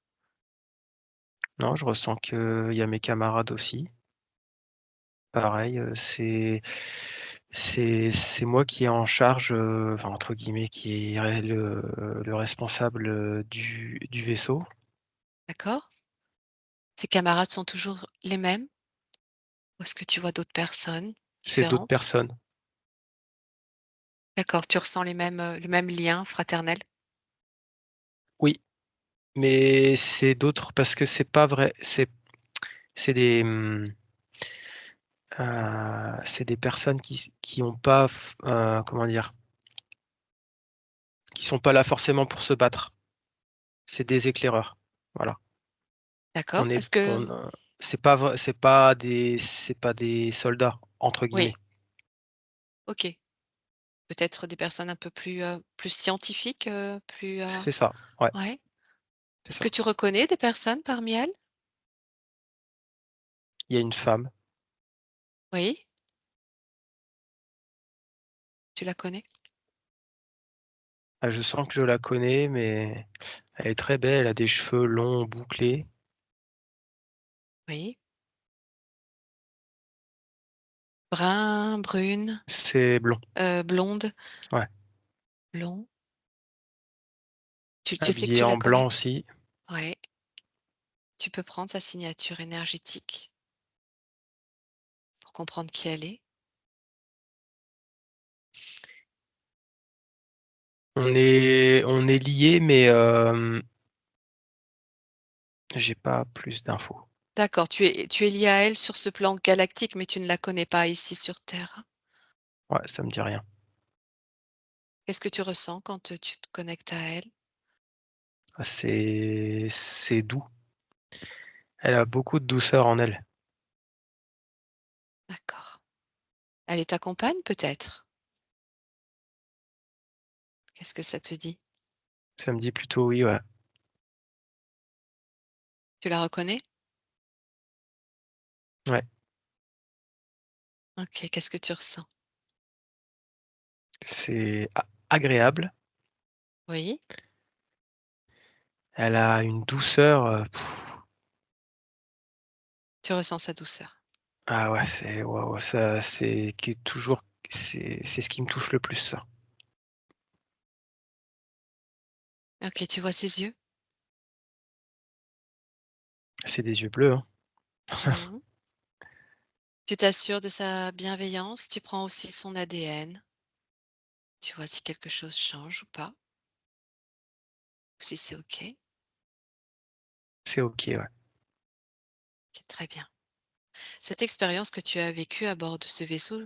Non, je ressens qu'il y a mes camarades aussi. Pareil, c'est C'est moi qui est en charge, enfin entre guillemets, qui est le responsable, du vaisseau. D'accord? Tes camarades sont toujours les mêmes? Ou est-ce que tu vois d'autres personnes C'est d'autres différentes? personnes. D'accord, tu ressens le même lien fraternel? Oui, mais c'est d'autres parce que c'est pas vrai, c'est des, c'est des personnes qui ont pas comment dire? Qui sont pas là forcément pour se battre. C'est des éclaireurs, voilà. D'accord. On est Est-ce que on, c'est pas des «soldats» entre oui, guillemets. OK. Peut-être des personnes un peu plus scientifiques, C'est ça, ouais, ouais. c'est Est-ce ça. que tu reconnais des personnes parmi elles? Il y a une femme, Oui, tu la connais? je sens que je la connais, mais elle est très belle, elle a des cheveux longs bouclés, Oui. Brun, brune, c'est blond, blonde, ouais. blond. Tu sais que Habillée tu la en blanc connais? aussi. Ouais. Tu peux prendre sa signature énergétique pour comprendre qui elle est. On est liés, mais j'ai pas plus d'infos. D'accord, tu es lié à elle sur ce plan galactique, mais tu ne la connais pas ici sur Terre. Ouais, ça me dit rien. Qu'est-ce que tu ressens quand, tu te connectes à elle? Ah, c'est doux. Elle a beaucoup de douceur en elle. D'accord. Elle est ta compagne peut-être? Qu'est-ce que ça te dit? Ça me dit plutôt oui, ouais. Tu la reconnais? Ouais, OK, qu'est-ce que tu ressens? c'est agréable. Oui, Elle a une douceur, tu ressens sa douceur. ah ouais, c'est waouh, ça c'est qui est toujours c'est ce qui me touche le plus ça. OK, tu vois ses yeux? C'est des yeux bleus, hein. Mmh. Tu t'assures de sa bienveillance, tu prends aussi son ADN. Tu vois si quelque chose change ou pas, ou si c'est OK. C'est OK, ouais. OK, très bien. Cette expérience que tu as vécue à bord de ce vaisseau,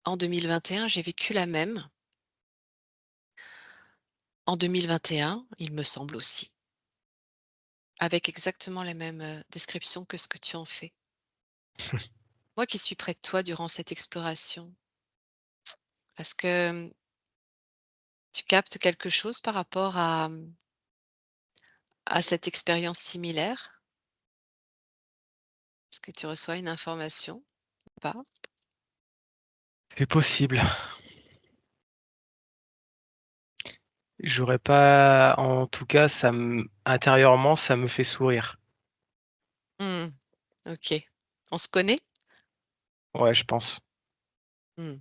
en 2021, j'ai vécu la même. En 2021, il me semble aussi, avec exactement la même, description que ce que tu en fais. Moi qui suis près de toi durant cette exploration, est-ce que, tu captes quelque chose par rapport à cette expérience similaire? Est-ce que tu reçois une information ou pas? C'est possible. J'aurais pas en tout cas, intérieurement, ça me fait sourire. Mmh, OK. On se connaît? Ouais, je pense. Mmh.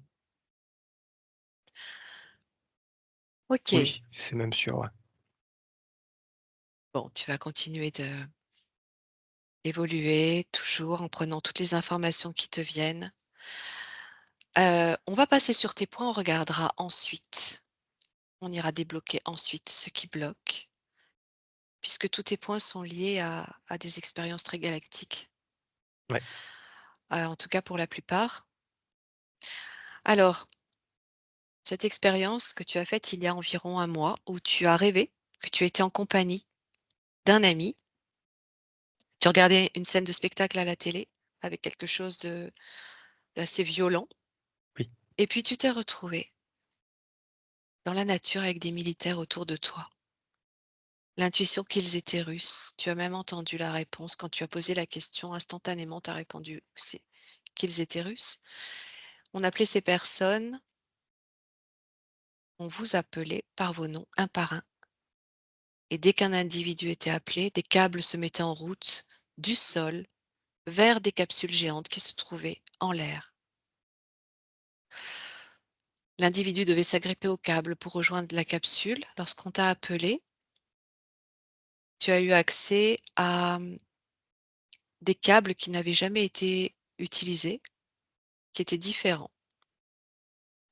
OK. Oui, c'est même sûr, ouais. Bon, tu vas continuer de évoluer, toujours en prenant toutes les informations qui te viennent. On va passer sur tes points, on regardera ensuite. On ira débloquer ensuite ce qui bloque, puisque tous tes points sont liés à des expériences très galactiques, Ouais. en tout cas pour la plupart. Alors, cette expérience que tu as faite il y a environ un mois, où tu as rêvé que tu étais en compagnie d'un ami, tu regardais une scène de spectacle à la télé avec quelque chose d'assez violent, Oui. et puis tu t'es retrouvé dans la nature avec des militaires autour de toi. L'intuition qu'ils étaient russes, tu as même entendu la réponse quand tu as posé la question, instantanément tu as répondu c'est qu'ils étaient russes. On appelait ces personnes, on vous appelait par vos noms un par un, et dès qu'un individu était appelé, des câbles se mettaient en route du sol vers des capsules géantes qui se trouvaient en l'air. L'individu devait s'agripper au câble pour rejoindre la capsule. Lorsqu'on t'a appelé, tu as eu accès à, des câbles qui n'avaient jamais été utilisés, qui étaient différents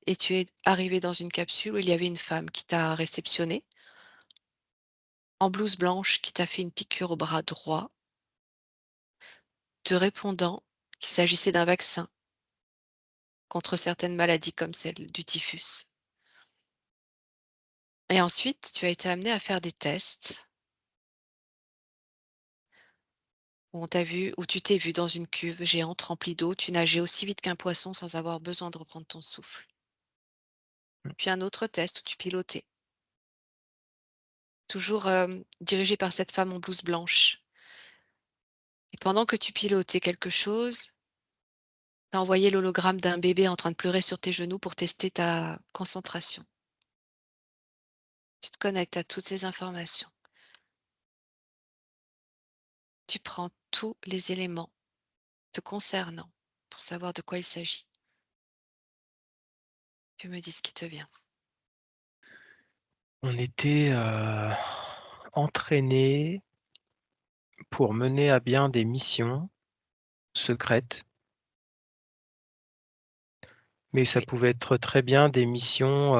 et tu es arrivé dans une capsule où il y avait une femme qui t'a réceptionné, en blouse blanche, qui t'a fait une piqûre au bras droit, te répondant qu'il s'agissait d'un vaccin contre certaines maladies comme celle du typhus. Et ensuite, tu as été amené à faire des tests où on t'a vu où tu t'es vu dans une cuve géante remplie d'eau, tu nageais aussi vite qu'un poisson sans avoir besoin de reprendre ton souffle. Puis un autre test où tu pilotais, toujours, dirigé par cette femme en blouse blanche. Et pendant que tu pilotais quelque chose, tu as envoyé l'hologramme d'un bébé en train de pleurer sur tes genoux pour tester ta concentration. Tu te connectes à toutes ces informations. Tu prends tous les éléments te concernant pour savoir de quoi il s'agit. Tu me dis ce qui te vient. On était, entraînés pour mener à bien des missions secrètes, mais ça Oui, pouvait être très bien des missions,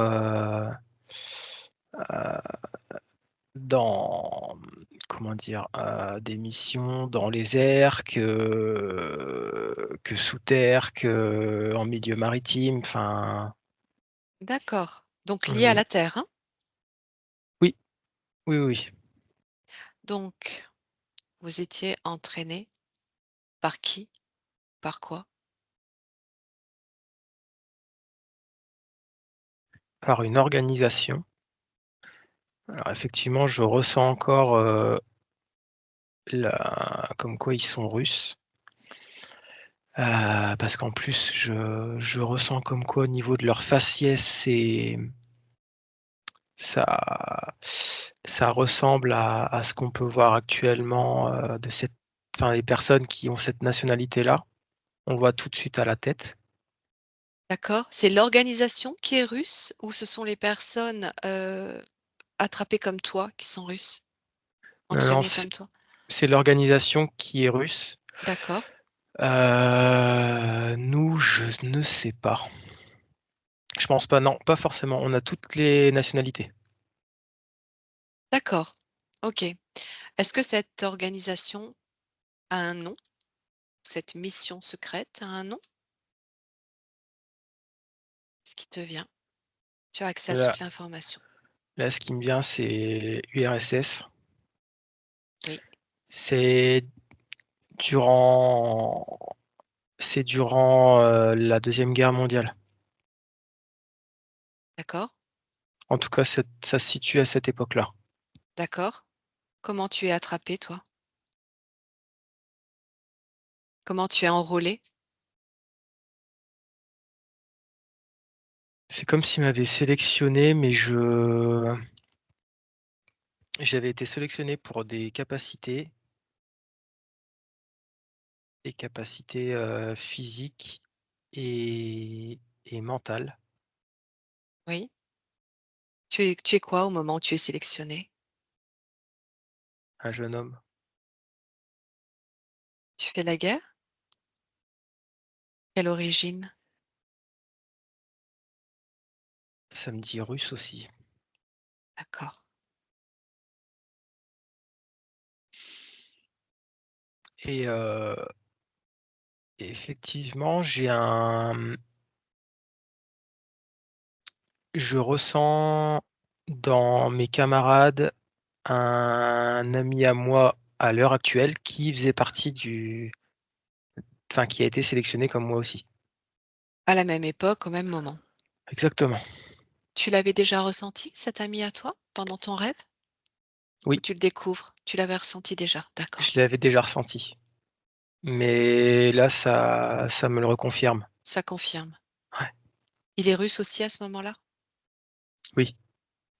dans comment dire? Des missions dans les airs, que sous terre, qu'en milieu maritime, enfin, d'accord. Donc lié à on la Terre, hein? oui, oui, oui, oui. Donc vous étiez entraîné par qui? Par quoi? Par une organisation. Alors effectivement, je ressens encore, la comme quoi ils sont russes. Parce qu'en plus je ressens comme quoi au niveau de leur faciès, ça ça ressemble à ce qu'on peut voir actuellement, de cette enfin les personnes qui ont cette nationalité-là. On voit tout de suite à la tête. D'accord. C'est l'organisation qui est russe ou ce sont les personnes, attrapées comme toi qui sont russes? Non, non, Entraînées comme toi? c'est l'organisation qui est russe. D'accord, Nous, je ne sais pas. Je pense pas, non, pas forcément. On a toutes les nationalités. d'accord. OK. Est-ce que cette organisation a un nom? Cette mission secrète a un nom? Ce qui te vient? Tu as accès à Là toute l'information. là, ce qui me vient, c'est URSS. Oui, C'est durant la deuxième guerre mondiale. d'accord, En tout cas, ça se situe à cette époque-là. d'accord. Comment tu es attrapé, toi? Comment tu es enrôlé? C'est comme s'ils m'avaient sélectionné, mais j'avais été sélectionné pour des capacités, physiques et mentales. Oui. Tu es quoi au moment où tu es sélectionné? Un jeune homme, Tu fais la guerre? Quelle origine? ça me dit russe aussi. D'accord. Et effectivement, je ressens dans mes camarades un ami à moi à l'heure actuelle qui faisait partie qui a été sélectionné comme moi aussi. À la même époque, au même moment. Exactement. Tu l'avais déjà ressenti, cet ami à toi, pendant ton rêve? Ou Oui, tu le découvres? Tu l'avais ressenti déjà? D'accord, je l'avais déjà ressenti. Mais là, ça me le reconfirme. ça confirme. Ouais, Il est russe aussi à ce moment-là? oui,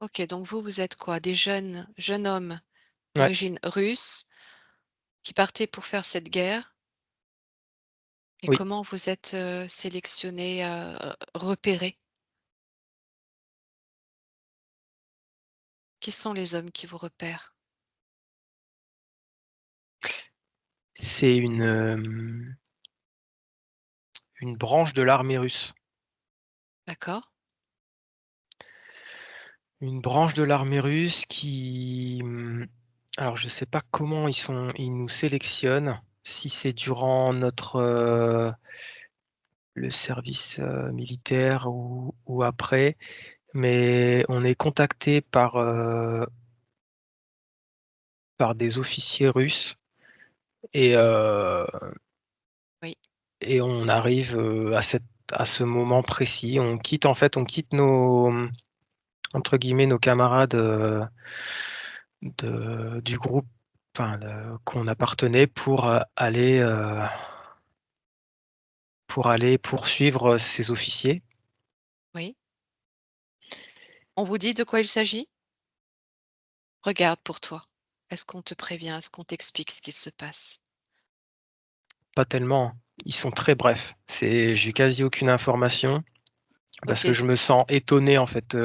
OK, donc vous, vous êtes quoi? Des jeunes hommes ouais, d'origine russe qui partaient pour faire cette guerre et oui. comment vous êtes, sélectionnés, repérés? Qui sont les hommes qui vous repèrent? C'est une branche de l'armée russe. D'accord, Une branche de l'armée russe qui, alors je sais pas comment ils nous sélectionnent, si c'est durant le service, militaire ou après, mais on est contacté par des officiers russes et heu oui, et on arrive, à ce moment précis. On quitte nos, entre guillemets, «nos camarades», du groupe, enfin qu'on appartenait pour aller poursuivre ces officiers. oui. On vous dit de quoi il s'agit? Regarde pour toi. Est-ce qu'on te prévient? Est-ce qu'on t'explique ce qu'il se passe? Pas tellement, hein. Ils sont très brefs. J'ai quasi aucune information parce que OK, je me sens étonné en fait,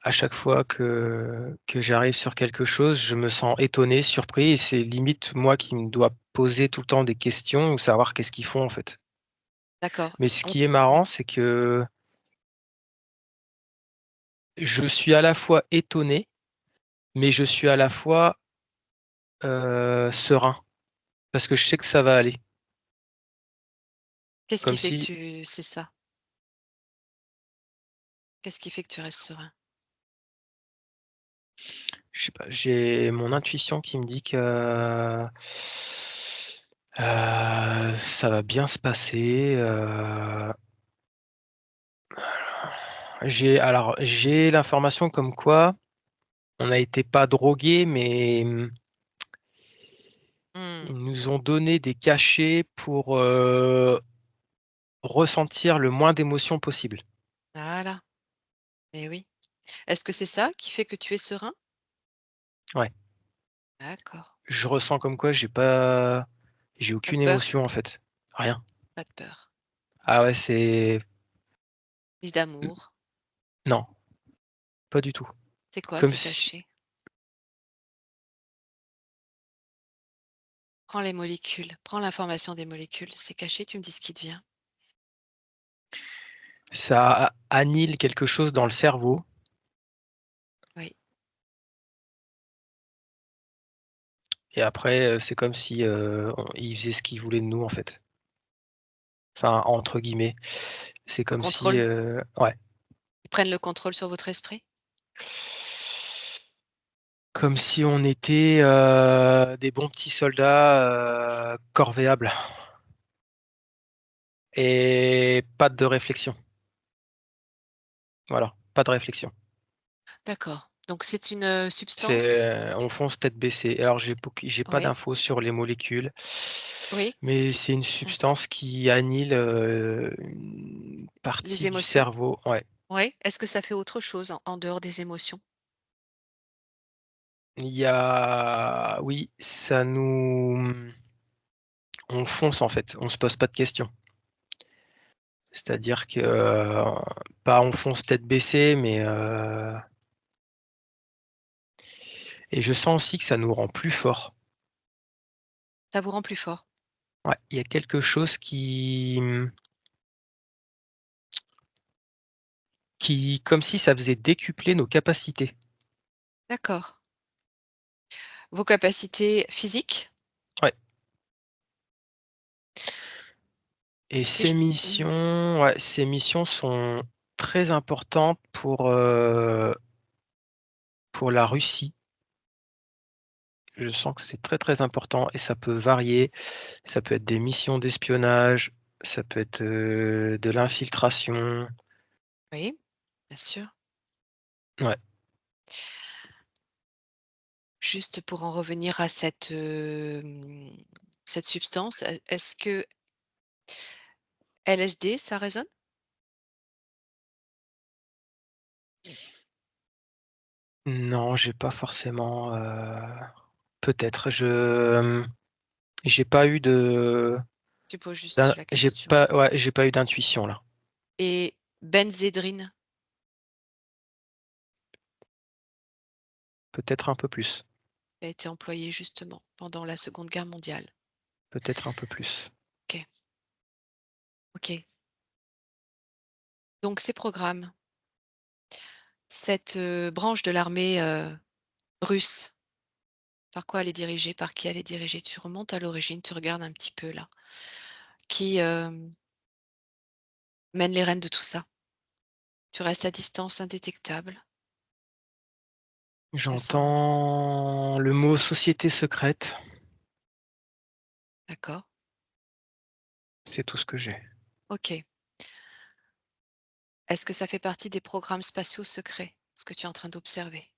à chaque fois que j'arrive sur quelque chose, je me sens étonné, surpris et c'est limite moi qui me dois poser tout le temps des questions ou savoir qu'est-ce qu'ils font en fait. d'accord. Mais ce On qui est mmh, marrant, c'est que je suis à la fois étonné, mais je suis à la fois, serein parce que je sais que ça va aller. qu'est-ce qui Comme fait que si, tu sais ça? Qu'est-ce qui fait que tu restes serein? je sais pas, j'ai mon intuition qui me dit que, ça va bien se passer, j'ai l'information comme quoi on n'a été pas drogués, mais, Mmh, ils nous ont donné des cachets pour, ressentir le moins d'émotions possible. voilà, et oui. Est-ce que c'est ça qui fait que tu es serein? Ouais, D'accord. je ressens comme quoi j'ai Pas de aucune peur? émotion en fait, rien. Pas de peur. Ah ouais, c'est Ni n d'amour. non, pas du tout. C'est quoi Comme ces si cachets? Prends les molécules, prends l'information des molécules, c'est caché, tu me dis ce qui te vient. ça annihile quelque chose dans le cerveau Oui, et après, c'est comme si, ils faisaient ce qu'ils voulaient de nous en fait. Enfin, entre guillemets. C'est le comme si, contrôle. ouais. Ils prennent le contrôle sur votre esprit? Comme si on était, des bons petits soldats, corvéables et pas de réflexion. Voilà, pas de réflexion. D'accord. Donc c'est une, substance? On fonce tête baissée. Alors j'ai pas Oui, d'infos sur les molécules, oui, mais c'est une mmh, substance qui annihile, une les partie du émotions? cerveau, ouais. Oui. Est-ce que ça fait autre chose en dehors des émotions? Il y a Oui, on fonce en fait, on se pose pas de questions. C'est-à-dire que, pas on fonce tête baissée, mais, et je sens aussi que ça nous rend plus forts. Ça vous rend plus fort? Ouais, il y a quelque chose qui comme si ça faisait décupler nos capacités. D'accord. Vos capacités physiques? Ouais, et Si je mmh, ces missions sont très importantes pour la Russie. Je sens que c'est très, très important et ça peut varier. Ça peut être des missions d'espionnage, ça peut être, de l'infiltration. oui, bien sûr. Ouais. Juste pour en revenir à cette, cette substance, est-ce que LSD, ça résonne? Non, j'ai pas forcément, peut-être. J'ai pas eu Tu poses juste la question. j'ai pas eu d'intuition là. Et benzédrine? peut-être un peu plus, qui a été employé justement pendant la Seconde Guerre mondiale. peut-être un peu plus. OK, OK. Donc ces programmes, cette, branche de l'armée, russe, par quoi elle est dirigée? Par qui elle est dirigée? Tu remontes à l'origine, tu regardes un petit peu là, qui, mène les rênes de tout ça? Tu restes à distance indétectable. Elles sont J'entends le mot société secrète, d'accord, c'est tout ce que j'ai. OK. Est-ce que ça fait partie des programmes spatiaux secrets, ce que tu es en train d'observer?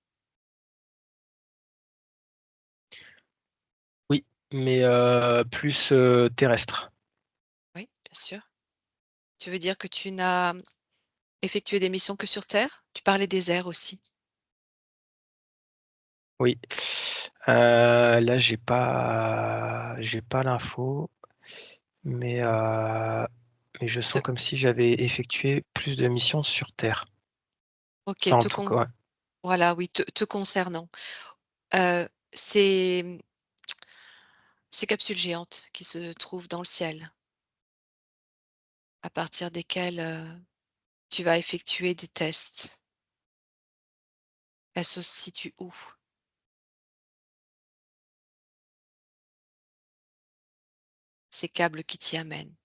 Oui, mais plus, terrestre. Oui, bien sûr. Tu veux dire que tu n'as effectué des missions que sur Terre? Tu parlais des airs aussi. Oui. Là, j'ai pas l'info, mais je Te sens comme si j'avais effectué plus de missions sur terre. OK, Enfin, en te tout con cas, ouais. voilà, oui, te concernant. Ces, ces capsules géantes qui se trouvent dans le ciel, à partir desquelles, tu vas effectuer des tests, elles se situent où? Ces câbles qui t'y amènent?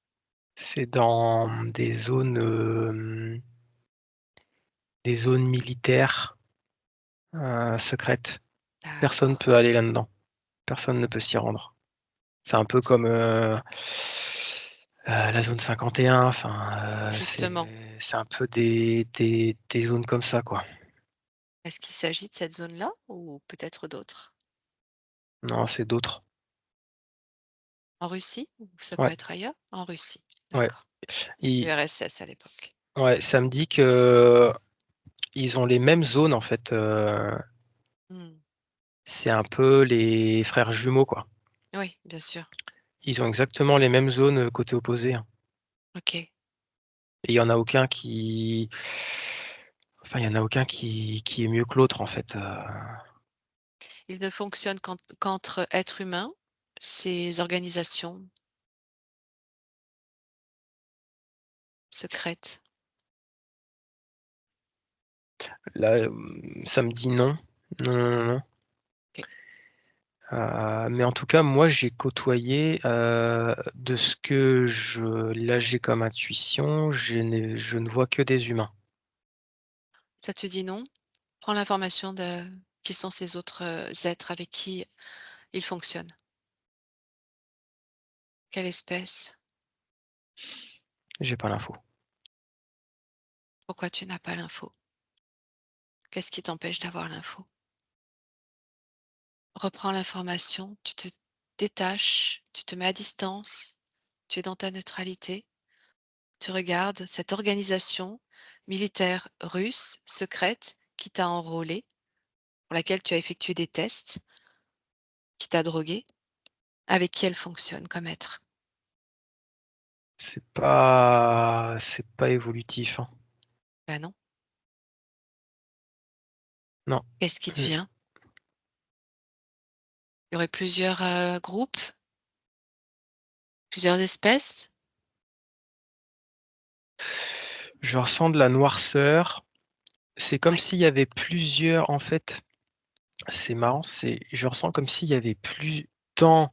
C'est dans des zones militaires, secrètes. Personne D'accord, peut aller là-dedans. Personne ne peut s'y rendre. C'est un peu comme, la zone 51, enfin, justement. c'est un peu des zones comme ça, quoi. Est-ce qu'il s'agit de cette zone-là ou peut-être d'autres? Non, c'est d'autres. En Russie ou ça peut Ouais, être ailleurs? En Russie, ouais. d'accord. Ils URSS à l'époque. Ouais, ça me dit qu'ils ont les mêmes zones, en fait, Mmh. c'est un peu les frères jumeaux, quoi. Oui, bien sûr. Ils ont exactement les mêmes zones, côté opposé, hein, OK. et il y en a aucun qui enfin, il y en a aucun qui est mieux que l'autre, en fait, Ils ne fonctionnent qu'entre êtres humains, ces organisations secrètes? là, ça me dit non. Non, non, non, non, OK. mais en tout cas, moi, j'ai côtoyé, de ce que j'ai comme intuition, je ne vois que des humains. Ça te dit non? Prends l'information de qui sont ces autres, êtres avec qui ils fonctionnent. Quelle espèce? J'ai pas l'info. Pourquoi tu n'as pas l'info? Qu'est-ce qui t'empêche d'avoir l'info? Reprends l'information, tu te détaches, tu te mets à distance, tu es dans ta neutralité, tu regardes cette organisation militaire russe secrète qui t'a enrôlé, pour laquelle tu as effectué des tests, qui t'a drogué, avec qui elle fonctionne comme être. C'est pas évolutif, hein. Ben non. Non. Qu'est-ce qui te Mmh. vient? Il y aurait plusieurs groupes, plusieurs espèces? Je ressens de la noirceur. C'est comme Oui, s'il y avait plusieurs en fait, c'est marrant, je ressens comme s'il y avait plus dans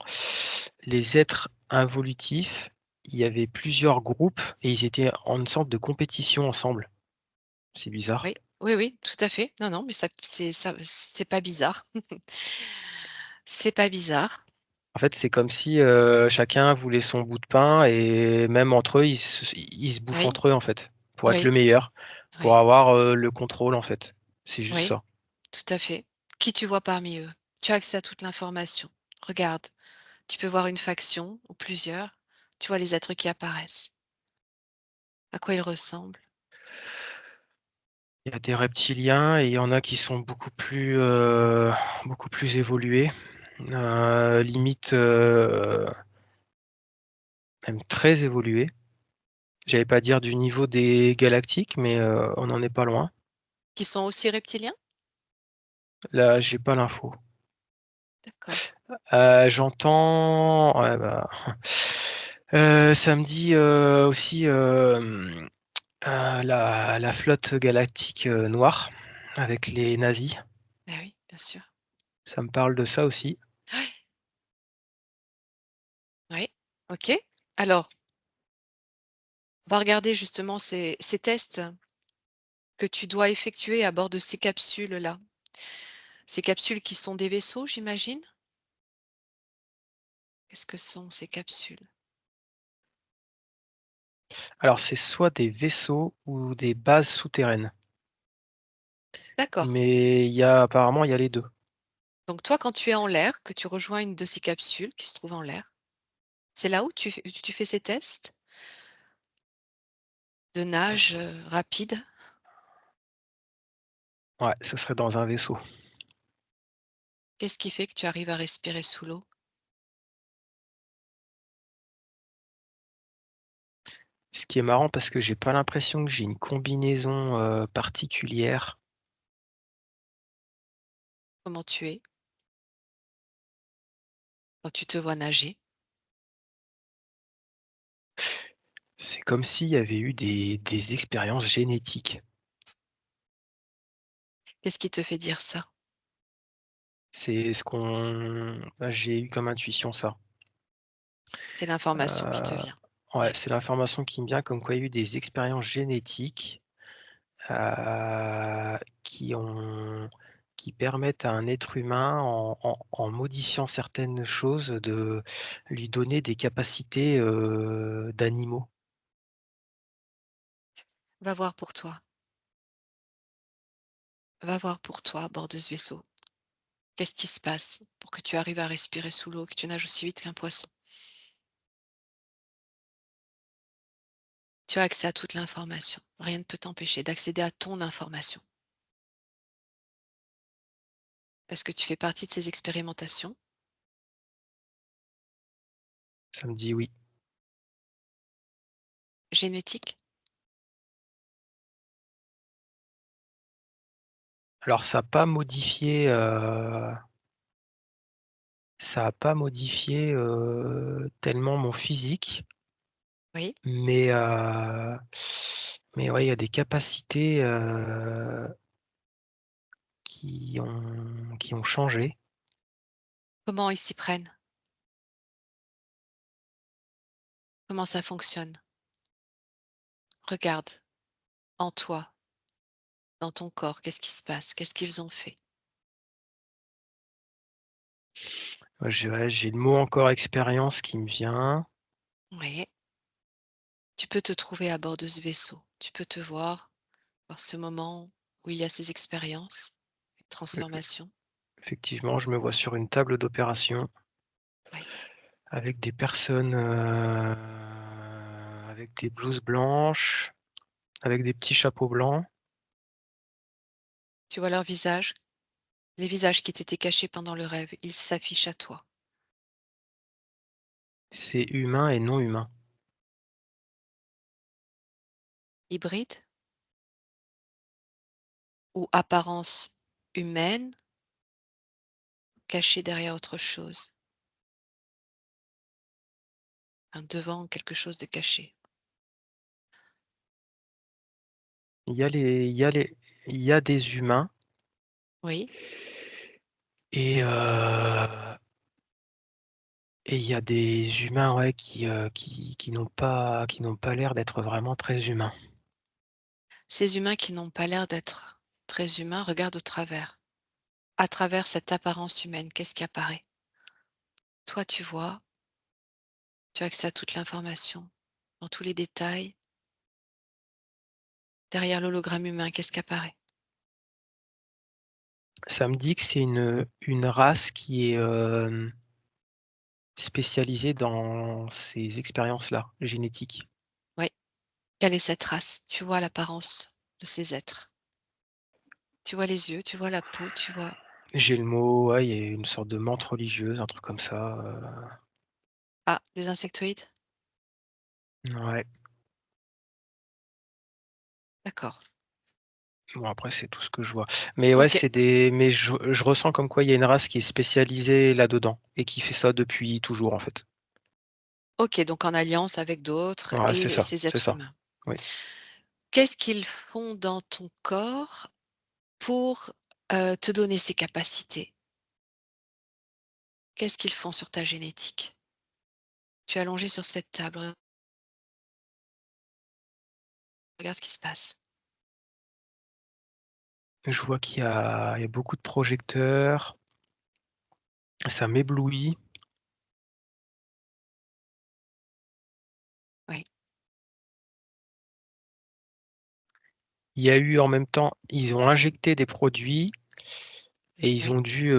les êtres involutifs, il y avait plusieurs groupes et ils étaient en une sorte de compétition ensemble. C'est bizarre. oui, oui, oui, tout à fait. Non, non, mais ça c'est pas bizarre. C'est pas bizarre. En fait, c'est comme si, chacun voulait son bout de pain et même entre eux, ils se bouffent Oui, entre eux, en fait, pour être le oui, meilleur, pour oui, avoir, le contrôle, en fait. C'est juste oui, ça. tout à fait. Qui tu vois parmi eux? Tu as accès à toute l'information. Regarde, tu peux voir une faction ou plusieurs. Tu vois les êtres qui apparaissent. À quoi ils ressemblent? Il y a des reptiliens et il y en a qui sont beaucoup plus évolués, limite, même très évolués. J'allais pas dire du niveau des galactiques, mais on n'en est pas loin. Qui sont aussi reptiliens? Là, j'ai pas l'info. D'accord. J'entends ouais, bah, ça me dit, aussi, la flotte galactique, noire avec les nazis. Eh oui, bien sûr. Ça me parle de ça aussi. Ouais, ouais, OK. Alors, on va regarder justement ces tests que tu dois effectuer à bord de ces capsules-là. Ces capsules qui sont des vaisseaux, j'imagine? Qu'est-ce que sont ces capsules? Alors c'est soit des vaisseaux ou des bases souterraines, D'accord. mais il y a les 2. Donc toi, quand tu es en l'air, que tu rejoins une de ces capsules qui se trouve en l'air, c'est là où tu fais ces tests de nage, rapide? Ouais, ce serait dans un vaisseau. Qu'est-ce qui fait que tu arrives à respirer sous l'eau? Ce qui est marrant parce que j'ai pas l'impression que j'ai une combinaison, particulière. Comment tu es quand tu te vois nager? C'est comme s'il y avait eu des expériences génétiques. Qu'est-ce qui te fait dire ça? C'est ce j'ai eu comme intuition ça. C'est l'information qui te Heu, vient. ouais, Ouais. c'est l'information qui me vient comme quoi il y a eu des expériences génétiques, qui ont qui permettent à un être humain en modifiant certaines choses de lui donner des capacités, d'animaux. Va voir pour toi. Va voir pour toi à bord de ce vaisseau. Qu'est-ce qui se passe pour que tu arrives à respirer sous l'eau, que tu nages aussi vite qu'un poisson? Tu as accès à toute l'information. Rien ne peut t'empêcher d'accéder à ton information. Est-ce que tu fais partie de ces expérimentations? Ça me dit oui. Génétiques? Alors ça a pas modifié, tellement mon physique, Oui. mais ouais, il y a des capacités, qui ont changé. Comment ils s'y prennent? Comment ça fonctionne? Regarde, en toi, dans ton corps, qu'est-ce qui se passe? Qu'est-ce qu'ils ont fait? J'ai le mot encore expérience qui me vient. Oui. Tu peux te trouver à bord de ce vaisseau. Tu peux te voir ce moment où il y a ces expériences, de Heu, transformation. effectivement, je me vois sur une table d'opération Oui. avec des personnes, avec des blouses blanches, avec des petits chapeaux blancs. Tu vois leur visage, les visages qui t'étaient cachés pendant le rêve, ils s'affichent à toi. C'est humain et non humain. Hybride ou apparence humaine cachée derrière autre chose, hein, devant quelque chose de caché. Il y a les il y a les il y a des humains Oui, et il y a des humains, ouais, qui n'ont pas l'air d'être vraiment très humains. ces humains qui n'ont pas l'air d'être très humains regardent au travers. À travers cette apparence humaine, qu'est-ce qui apparaît? Toi, tu vois, tu as accès à toute l'information, dans tous les détails. Derrière l'hologramme humain, qu'est-ce qui apparaît? Ça me dit que c'est une race qui est, spécialisée dans ces expériences-là, génétiques. Oui, quelle est cette race? Tu vois l'apparence de ces êtres. Tu vois les yeux, tu vois la peau, tu vois J'ai le mot, ouais, il y a une sorte de menthe religieuse, un truc comme ça, ah, des insectoïdes? ouais. D'accord. Bon après c'est tout ce que je vois. Mais ouais, OK. c'est des mais je ressens comme quoi il y a une race qui est spécialisée là-dedans et qui fait ça depuis toujours, en fait. OK, donc en alliance avec d'autres Ouais, et ces c'est êtres ça. humains. Oui. Qu'est-ce qu'ils font dans ton corps pour, te donner ces capacités? Qu'est-ce qu'ils font sur ta génétique? Tu es allongé sur cette table, regarde ce qui se passe. Je vois qu'il y a beaucoup de projecteurs, ça m'éblouit. Oui, Il y a eu en même temps ils ont injecté des produits et ils oui, ont dû,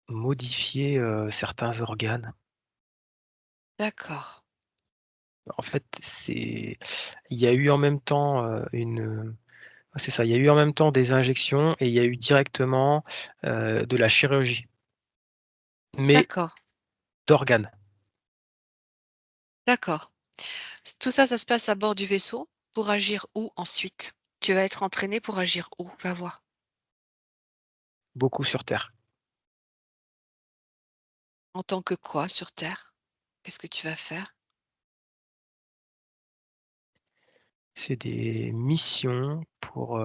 modifier, certains organes. d'accord, En fait, il y a eu en même temps, c'est ça, il y a eu en même temps des injections et il y a eu directement, de la chirurgie, mais d'accord, d'organes. d'accord. Tout ça, ça se passe à bord du vaisseau pour agir où ensuite? Tu vas être entraîné pour agir où? Va voir. Beaucoup sur terre. En tant que quoi sur Terre? Qu'est-ce que tu vas faire? C'est des missions pour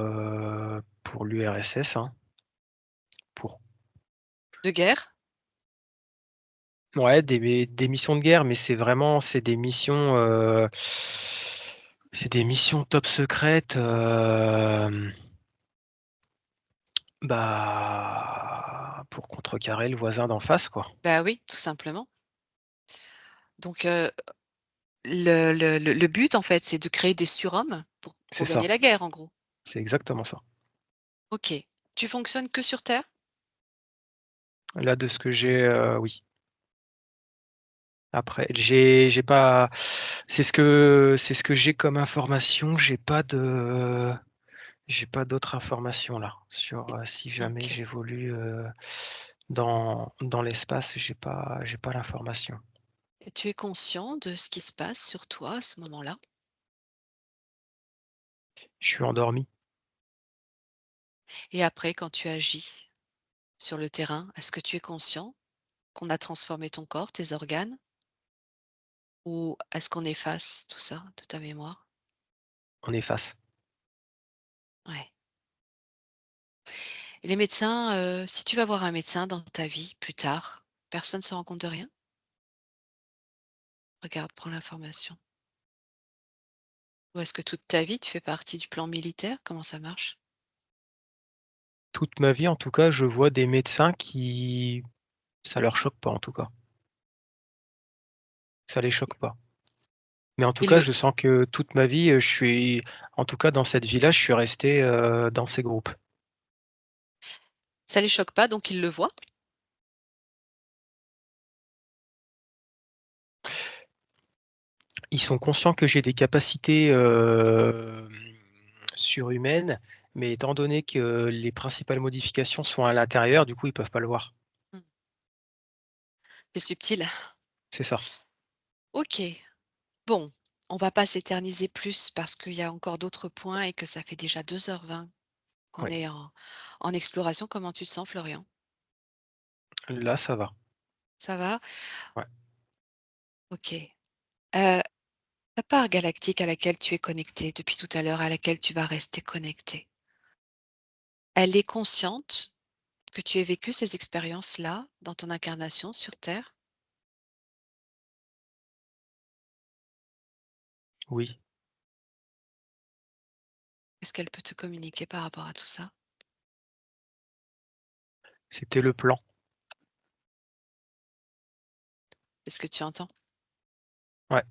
l'URSS, hein, pour De guerre? ouais, des missions de guerre, mais c'est des missions top secrètes, bah, pour contrecarrer le voisin d'en face, quoi. Bah oui, tout simplement. Donc le but, en fait, c'est de créer des surhommes C'est pour ça, gagner la guerre, en gros. c'est exactement ça. OK. Tu fonctionnes que sur Terre? Là, de ce que j'ai, oui. Après, j'ai pas c'est ce que j'ai comme information, j'ai pas d'autres informations là, sur, si jamais OK. j'évolue, dans l'espace, j'ai pas l'information. Et tu es conscient de ce qui se passe sur toi à ce moment-là? Je suis endormi. Et après, quand tu agis sur le terrain, est-ce que tu es conscient qu'on a transformé ton corps, tes organes? Ou est-ce qu'on efface tout ça de ta mémoire? On efface. Ouais. Et les médecins, si tu vas voir un médecin dans ta vie plus tard, personne ne se rend compte de rien? Regarde, prends l'information. Ou est-ce que toute ta vie, tu fais partie du plan militaire? Comment ça marche? Toute ma vie, en tout cas, je vois des médecins qui ça leur choque pas, en tout cas. Ça les choque pas. Mais en tout Il cas, le je sens que toute ma vie, je suis en tout cas dans cette vie-là, je suis resté, dans ces groupes. Ça les choque pas, donc ils le voient? Ils sont conscients que j'ai des capacités, surhumaines, mais étant donné que les principales modifications sont à l'intérieur, du coup, ils peuvent pas le voir. Mmh. C'est subtil. C'est ça. OK. Bon, on va pas s'éterniser plus parce qu'il y a encore d'autres points et que ça fait déjà 2h20 qu'on Oui. est en exploration. Comment tu te sens, Florian? Là, ça va. Ça va? Ouais. OK. Ta part galactique à laquelle tu es connecté depuis tout à l'heure, à laquelle tu vas rester connecté, elle est consciente que tu aies vécu ces expériences-là dans ton incarnation sur Terre? Oui, Est-ce qu'elle peut te communiquer par rapport à tout ça? c'était le plan. Est-ce que tu entends? Ouais,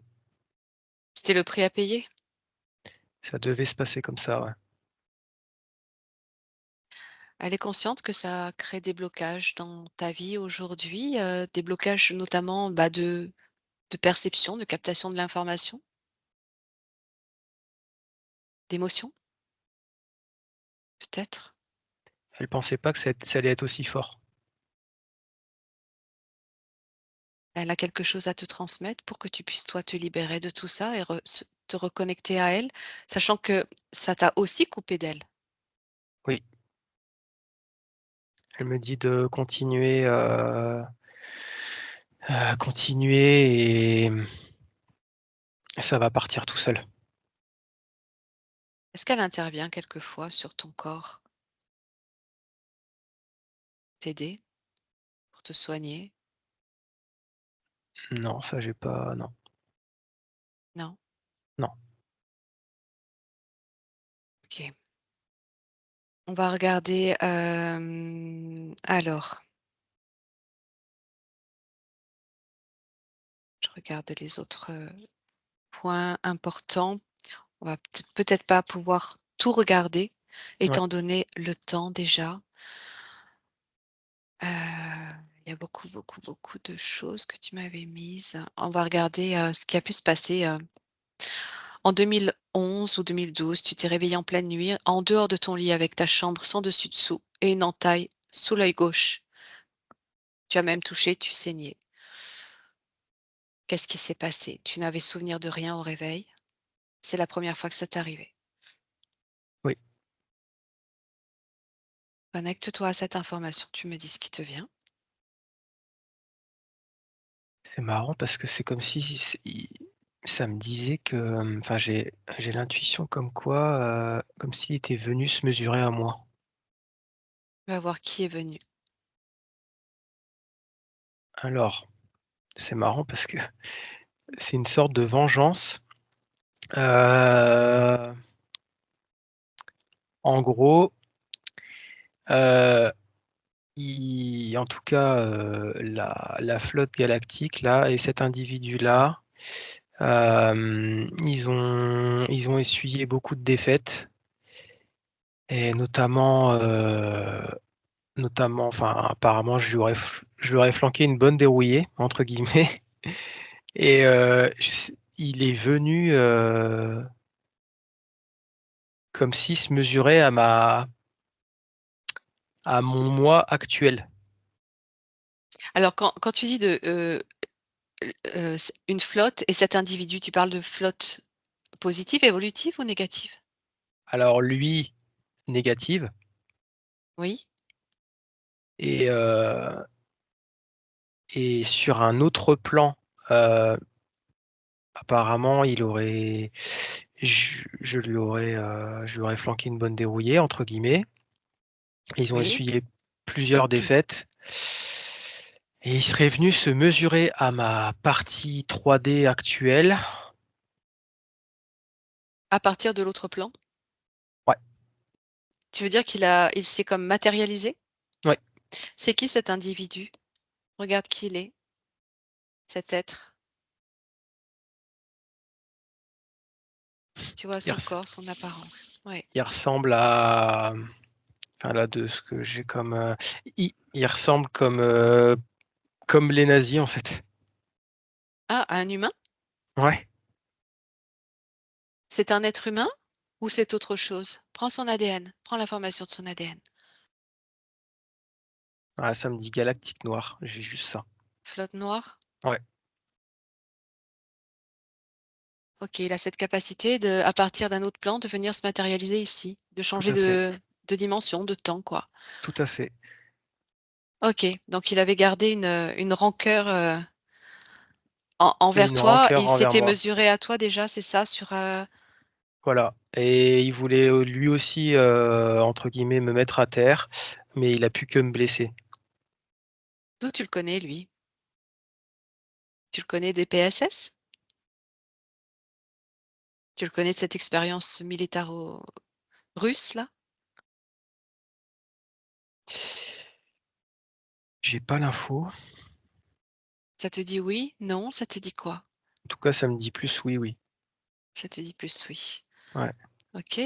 C'était le prix à payer? ça devait se passer comme ça, ouais. Elle est consciente que ça crée des blocages dans ta vie aujourd'hui, des blocages notamment, bah, de perception, de captation de l'information, d'émotion, peut-être? Elle pensait pas que ça allait être aussi fort. Elle a quelque chose à te transmettre pour que tu puisses toi te libérer de tout ça et te reconnecter à elle, sachant que ça t'a aussi coupé d'elle. Elle me dit de continuer et ça va partir tout seul. Est-ce qu'elle intervient quelquefois sur ton corps, t'aider, pour te soigner? Non, ça j'ai pas non, Non? non. OK. On va regarder, alors, je regarde les autres, points importants. On va peut-être pas pouvoir tout regarder, Ouais, étant donné le temps déjà. Il y a beaucoup, beaucoup, beaucoup de choses que tu m'avais mises. On va regarder, ce qui a pu se passer, en 2011 ou 2012. Tu t'es réveillé en pleine nuit, en dehors de ton lit avec ta chambre sans dessus-dessous et une entaille sous l'œil gauche. Tu as même touché, tu saignais. Qu'est-ce qui s'est passé? Tu n'avais souvenir de rien au réveil? C'est la première fois que ça t'est arrivé? oui. Connecte-toi à cette information, tu me dis ce qui te vient. C'est marrant parce que c'est comme si ça me disait que, enfin j'ai l'intuition comme quoi, comme s'il était venu se mesurer à moi. On va voir qui est venu. Alors, c'est marrant parce que c'est une sorte de vengeance. Heu, En gros, heu, il en tout cas, la flotte galactique là et cet individu-là, ils ont essuyé beaucoup de défaites et notamment enfin apparemment je lui aurais «flanqué une bonne dérouillée» entre guillemets et je sais il est venu, comme s'il se mesurait à mon moi actuel. Alors quand tu dis de, c une flotte et cet individu, tu parles de flotte positive, évolutive ou négative? Alors lui, négative Oui? et sur un autre plan, heu, apparemment il aurait je lui aurais «flanqué une bonne dérouillée» entre guillemets. Ils ont Oui? essuyé plusieurs défaites et il serait venu se mesurer à ma partie 3D actuelle. À partir de l'autre plan? Ouais, Tu veux dire il s'est comme matérialisé? ouais, C'est qui cet individu? Regarde qui il est, cet être. Tu vois il son res corps, son apparence. Ouais. il ressemble à enfin là de ce que j'ai comme, il ressemble comme les nazis en fait. Ah, un humain? Ouais. C'est un être humain ou c'est autre chose? Prends son ADN, prends l'information de son ADN. Ah ça me dit Galactique Noir, j'ai juste ça. Flotte noire? Ouais, OK, il a cette capacité de, à partir d'un autre plan, de venir se matérialiser ici, de tout changer à fait, de dimension, de temps, quoi. tout à fait OK, donc il avait gardé une rancœur, et envers une toi. rancœur Il envers s'était moi. mesuré à toi déjà, c'est ça? Sur, Voilà et il voulait, lui aussi, entre guillemets «me mettre à terre», mais il a pu que me blesser. d'où tu le connais lui? Tu le connais des PSS? Tu le connais de cette expérience militaro-russe là? J'ai pas l'info. Ça te dit oui? Non? Ça te dit quoi? En tout cas, ça me dit plus oui, oui. Ça te dit plus oui. Ouais, OK,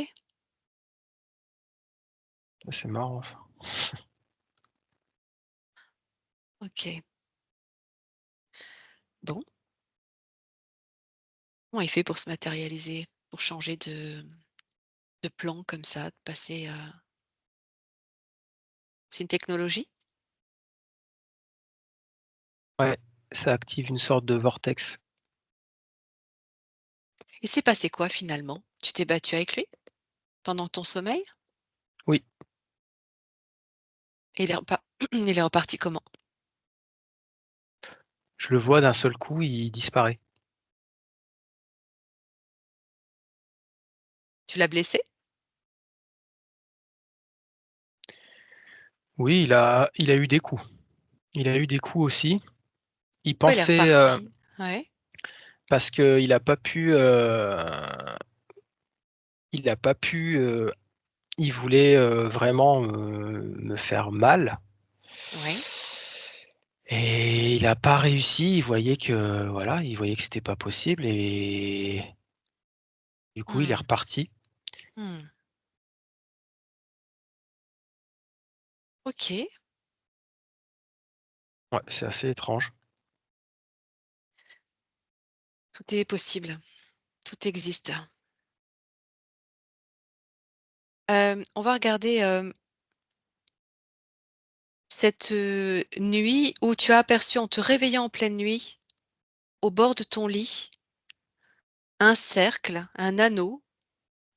c'est marrant ça. OK. Bon, comment il fait pour se matérialiser? Pour changer de plan comme ça, de passer, c'est une technologie? Ouais, ça active une sorte de vortex. Il s'est passé quoi finalement? Tu t'es battu avec lui? Pendant ton sommeil? Oui, Et il est reparti comment? Je le vois d'un seul coup, il disparaît. Tu l'as blessé? Oui, il a eu des coups. Il a eu des coups aussi. Il Pourquoi il est pensait, reparti? Ouais, parce qu'il a pas pu, il a pas pu, il voulait, vraiment me faire mal ouais. et il a pas réussi. Il voyait que voilà, il voyait que c'était pas possible et du coup, il est Mmh. reparti. Mmh. OK, Ouais, c'est assez étrange. tout est possible, tout existe. On va regarder, cette, nuit où tu as aperçu en te réveillant en pleine nuit, au bord de ton lit, un cercle, un anneau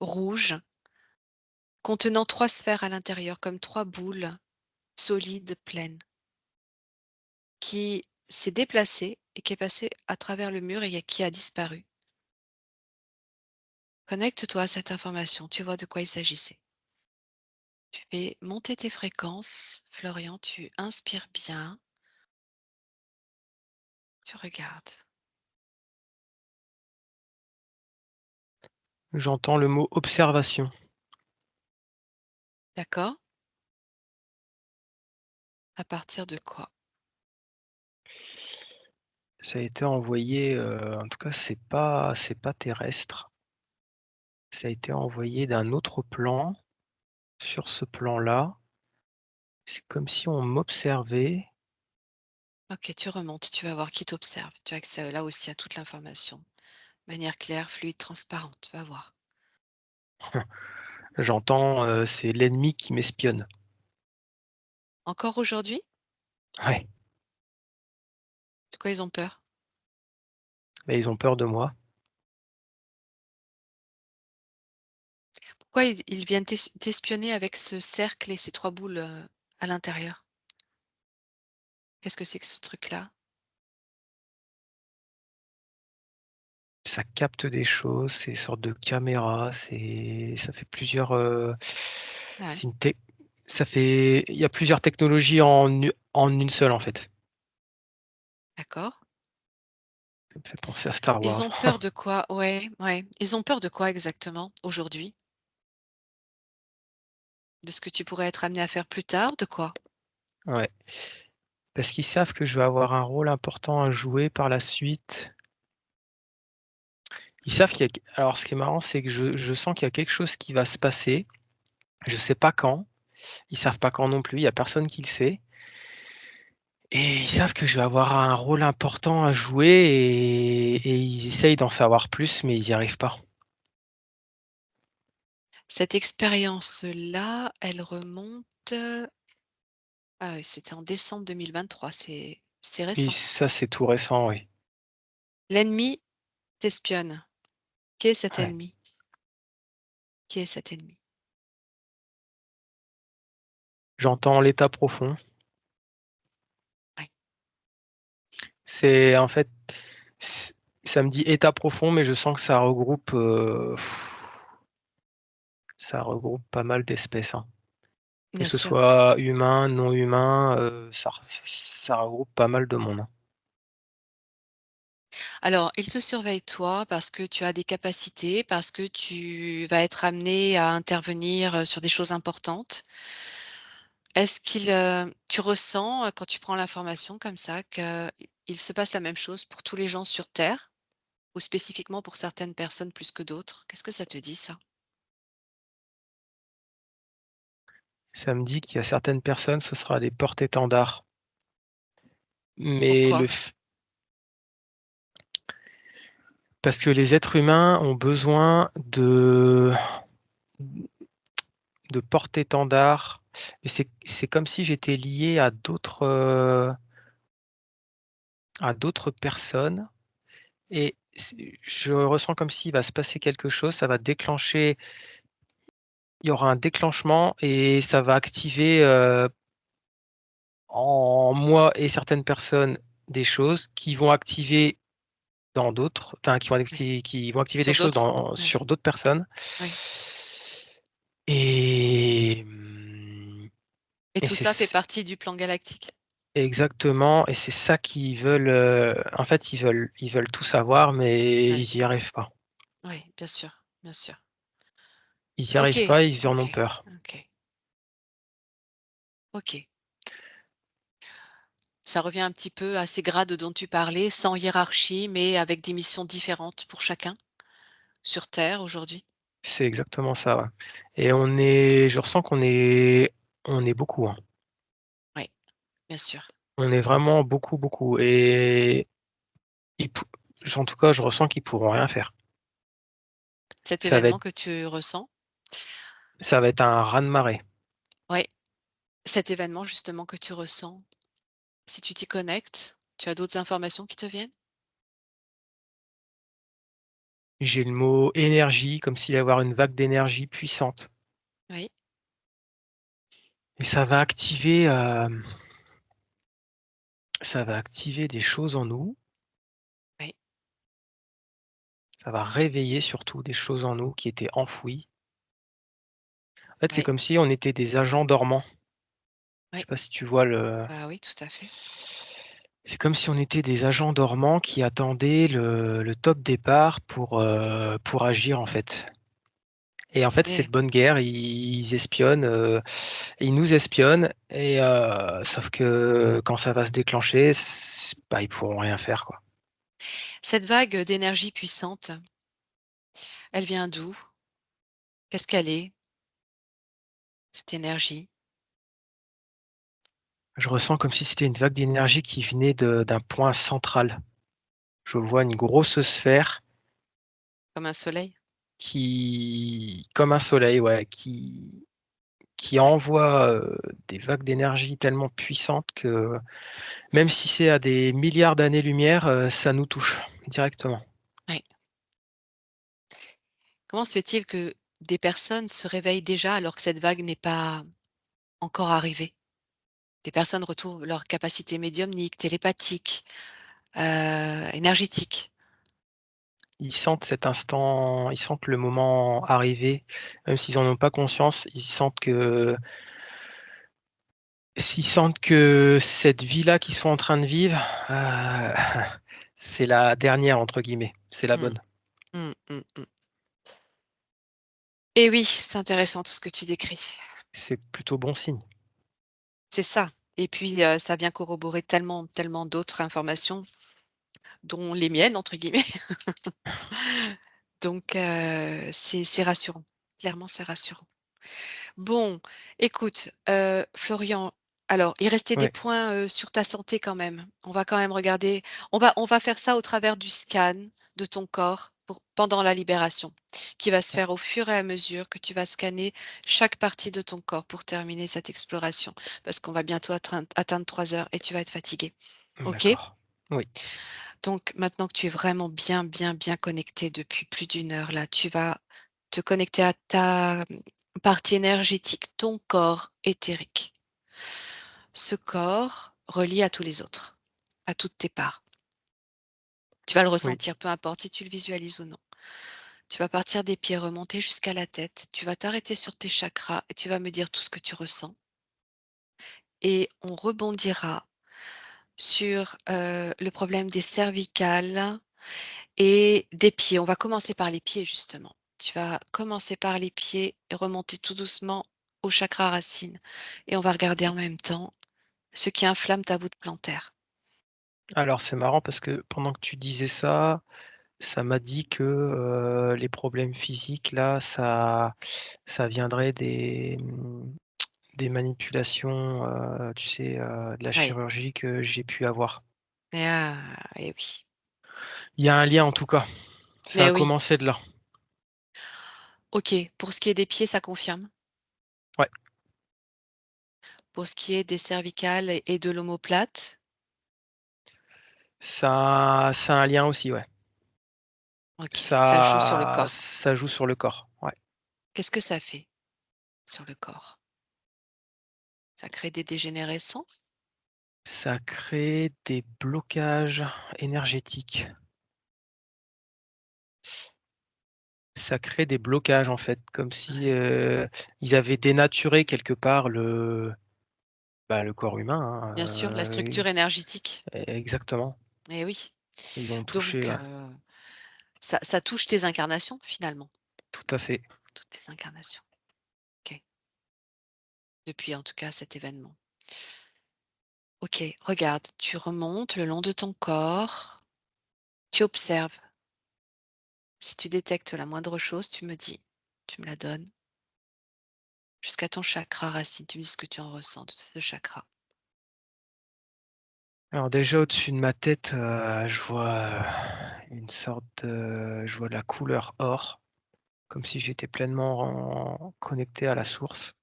rouge contenant 3 sphères à l'intérieur, comme 3 boules solides pleines, qui s'est déplacé et qui est passé à travers le mur et qui a disparu. Connecte-toi à cette information, tu vois de quoi il s'agissait. Tu fais monter tes fréquences, Florian, tu inspires bien, tu regardes. J'entends le mot observation. D'accord? À partir de quoi? Ça a été envoyé, en tout cas, c'est pas terrestre. Ça a été envoyé d'un autre plan. Sur ce plan-là, c'est comme si on m'observait. OK, tu remontes, tu vas voir qui t'observe. Tu as accès là aussi à toute l'information. De manière claire, fluide, transparente, tu vas voir. J'entends, c'est l'ennemi qui m'espionne. Encore aujourd'hui? Ouais, De quoi ils ont peur? bah, ils ont peur de moi. Pourquoi ils viennent t'espionner avec ce cercle et ces 3 boules, à l'intérieur? Qu'est-ce que c'est que ce truc-là? Ça capte des choses, c'est une sorte de caméra, ça fait plusieurs, Ouais, c'est une tech ça fait il y a plusieurs technologies en une seule, en fait. d'accord. Ça me fait penser à Star Ils Wars. ont peur de quoi? Ouais, ouais. Ils ont peur de quoi exactement aujourd'hui? De ce que tu pourrais être amené à faire plus tard? De quoi? Ouais, parce qu'ils savent que je vais avoir un rôle important à jouer par la suite. Ils savent qu'il y a alors ce qui est marrant, c'est que je sens qu'il y a quelque chose qui va se passer. Je sais pas quand, ils savent pas quand non plus, il y a personne qui le sait et ils savent que je vais avoir un rôle important à jouer et ils essayent d'en savoir plus, mais ils y arrivent pas. Cette expérience-là, elle remonte, ah oui, c'était en décembre 2023, c'est Et récent. ça, c'est tout récent, oui. L'ennemi t'espionne. Qui est cet Ouais. ennemi? Qui est cet ennemi? J'entends l'état profond. Ouais. C'est en fait, ç ça me dit état profond, mais je sens que ça regroupe pas mal d'espèces, hein. Que Bien ce sûr. soit humain, non humain, ça regroupe pas mal de monde, hein. Alors, il te surveille toi parce que tu as des capacités, parce que tu vas être amené à intervenir, sur des choses importantes. Est-ce tu ressens, quand tu prends l'information comme ça, qu'il se passe la même chose pour tous les gens sur terre ou spécifiquement pour certaines personnes plus que d'autres? Qu'est-ce que ça te dit ça? Ça me dit qu'il y a certaines personnes, ce sera des porte-étendards. Mais Pourquoi? le f Parce que les êtres humains ont besoin de porte-étendards. Mais c'est comme si j'étais lié à d'autres personnes et je ressens comme s'il va se passer quelque chose, ça va déclencher il y aura un déclenchement et ça va activer, en moi et certaines personnes des choses qui vont activer dans d'autres, enfin Oui. qui vont activer des Sur choses d'autres? Oui, sur d'autres personnes oui. et Et et tout c'est ça fait partie du plan galactique? exactement, et c'est ça qu'ils veulent, en fait, ils veulent tout savoir, mais Oui, ils y arrivent pas. oui, bien sûr, bien sûr. Ils y arrivent OK, pas, ils en ont OK, peur. OK, OK. Ça revient un petit peu à ces grades dont tu parlais, sans hiérarchie, mais avec des missions différentes pour chacun, sur Terre aujourd'hui? C'est exactement ça, ouais, et je ressens on est beaucoup, hein. Oui, bien sûr. On est vraiment beaucoup, beaucoup, et ils pou en tout cas, je ressens qu'ils pourront rien faire. Cet Ça va événement être que tu ressens, ça va être un raz-de-marée. oui, cet événement justement que tu ressens, si tu t'y connectes, tu as d'autres informations qui te viennent? J'ai le mot énergie, comme s'il y avoir une vague d'énergie puissante, Oui, et ça va activer des choses en nous. oui, Ça va réveiller surtout des choses en nous qui étaient enfouies. En fait, c'est oui, comme si on était des agents dormants. Je oui. sais pas si tu vois le Bah oui, tout à fait. c'est comme si on était des agents dormants qui attendaient le top départ pour agir, en fait, et en fait, c'est Et de bonne guerre. Ils espionnent, ils nous espionnent, et sauf que quand ça va se déclencher, ils pourront rien faire, quoi. cette vague d'énergie puissante, elle vient d'où? Qu'est-ce qu'elle est, cette énergie? Je ressens comme si c'était une vague d'énergie qui venait d'un point central. Je vois une grosse sphère Comme un soleil? qui comme un soleil, ouais, qui envoie, des vagues d'énergie tellement puissantes que même si c'est à des milliards d'années-lumière, ça nous touche directement. Oui. Comment se fait-il que des personnes se réveillent déjà alors que cette vague n'est pas encore arrivée? Des personnes retrouvent leur capacité médiumnique, télépathique, énergétique. Ils sentent le moment arriver, même s'ils en ont pas conscience, ils sentent que cette vie-là qu'ils sont en train de vivre, c'est la «dernière» entre guillemets, c'est la Mmh. bonne. Mmh, mmh, mmh. Et oui, c'est intéressant tout ce que tu décris. C'est plutôt bon signe. C'est ça. Et puis, ça vient corroborer tellement, tellement d'autres informations, dont «les miennes» entre guillemets. Donc, c'est rassurant. Clairement, c'est rassurant. Bon, écoute, Florian, alors il restait des Ouais, points, sur ta santé quand même. On va quand même regarder, on va faire ça au travers du scan de ton corps pendant la libération, qui va se faire au fur et à mesure que tu vas scanner chaque partie de ton corps pour terminer cette exploration. Parce qu'on va bientôt atteindre 3 heures et tu vas être fatigué. OK? d'accord. Oui, Donc maintenant que tu es vraiment bien, bien, bien connecté depuis plus d'une heure là, tu vas te connecter à ta, partie énergétique, ton corps éthérique. Ce corps relie à tous les autres, à toutes tes parts. Tu vas le oui. ressentir, peu importe si tu le visualises ou non. Tu vas partir des pieds, remonter jusqu'à la tête. Tu vas t'arrêter sur tes chakras et tu vas me dire tout ce que tu ressens. Et on rebondira sur le problème des cervicales et des pieds. On va commencer par les pieds justement. Tu vas commencer par les pieds et remonter tout doucement au chakra racine. Et on va regarder en même temps ce qui inflamme ta voûte plantaire. Alors c'est marrant parce que pendant que tu disais ça, ça m'a dit que, les problèmes physiques là, ça viendrait des manipulations, tu sais, de la Oui. chirurgie que j'ai pu avoir. Et oui. Il y a un lien en tout cas, ça Mais a oui. commencé de là. OK. Pour ce qui est des pieds, ça confirme. Ouais, Pour ce qui est des cervicales et de l'omoplate, ça a un lien aussi, ouais. OK. Ça joue sur le corps. Ça joue sur le corps, ouais. Qu'est-ce que ça fait sur le corps? Ça crée des dégénérescences? Ça crée des blocages énergétiques. Ça crée des blocages, en fait, comme si, Ouais. ils avaient dénaturé quelque part le corps humain, Bien sûr, la hein, structure énergétique. exactement. Eh oui. Ils ont touché, Donc ouais, ça touche tes incarnations finalement, tout à fait. toutes tes incarnations. OK. Depuis en tout cas cet événement. OK, regarde, tu remontes le long de ton corps, tu observes. Si tu détectes la moindre chose, tu me dis, tu me la donnes, jusqu'à ton chakra racine. Tu me dis ce que tu en ressens de ce chakra. Alors déjà au-dessus de ma tête, je vois, une sorte de je vois la couleur or, comme si j'étais pleinement connecté à la source.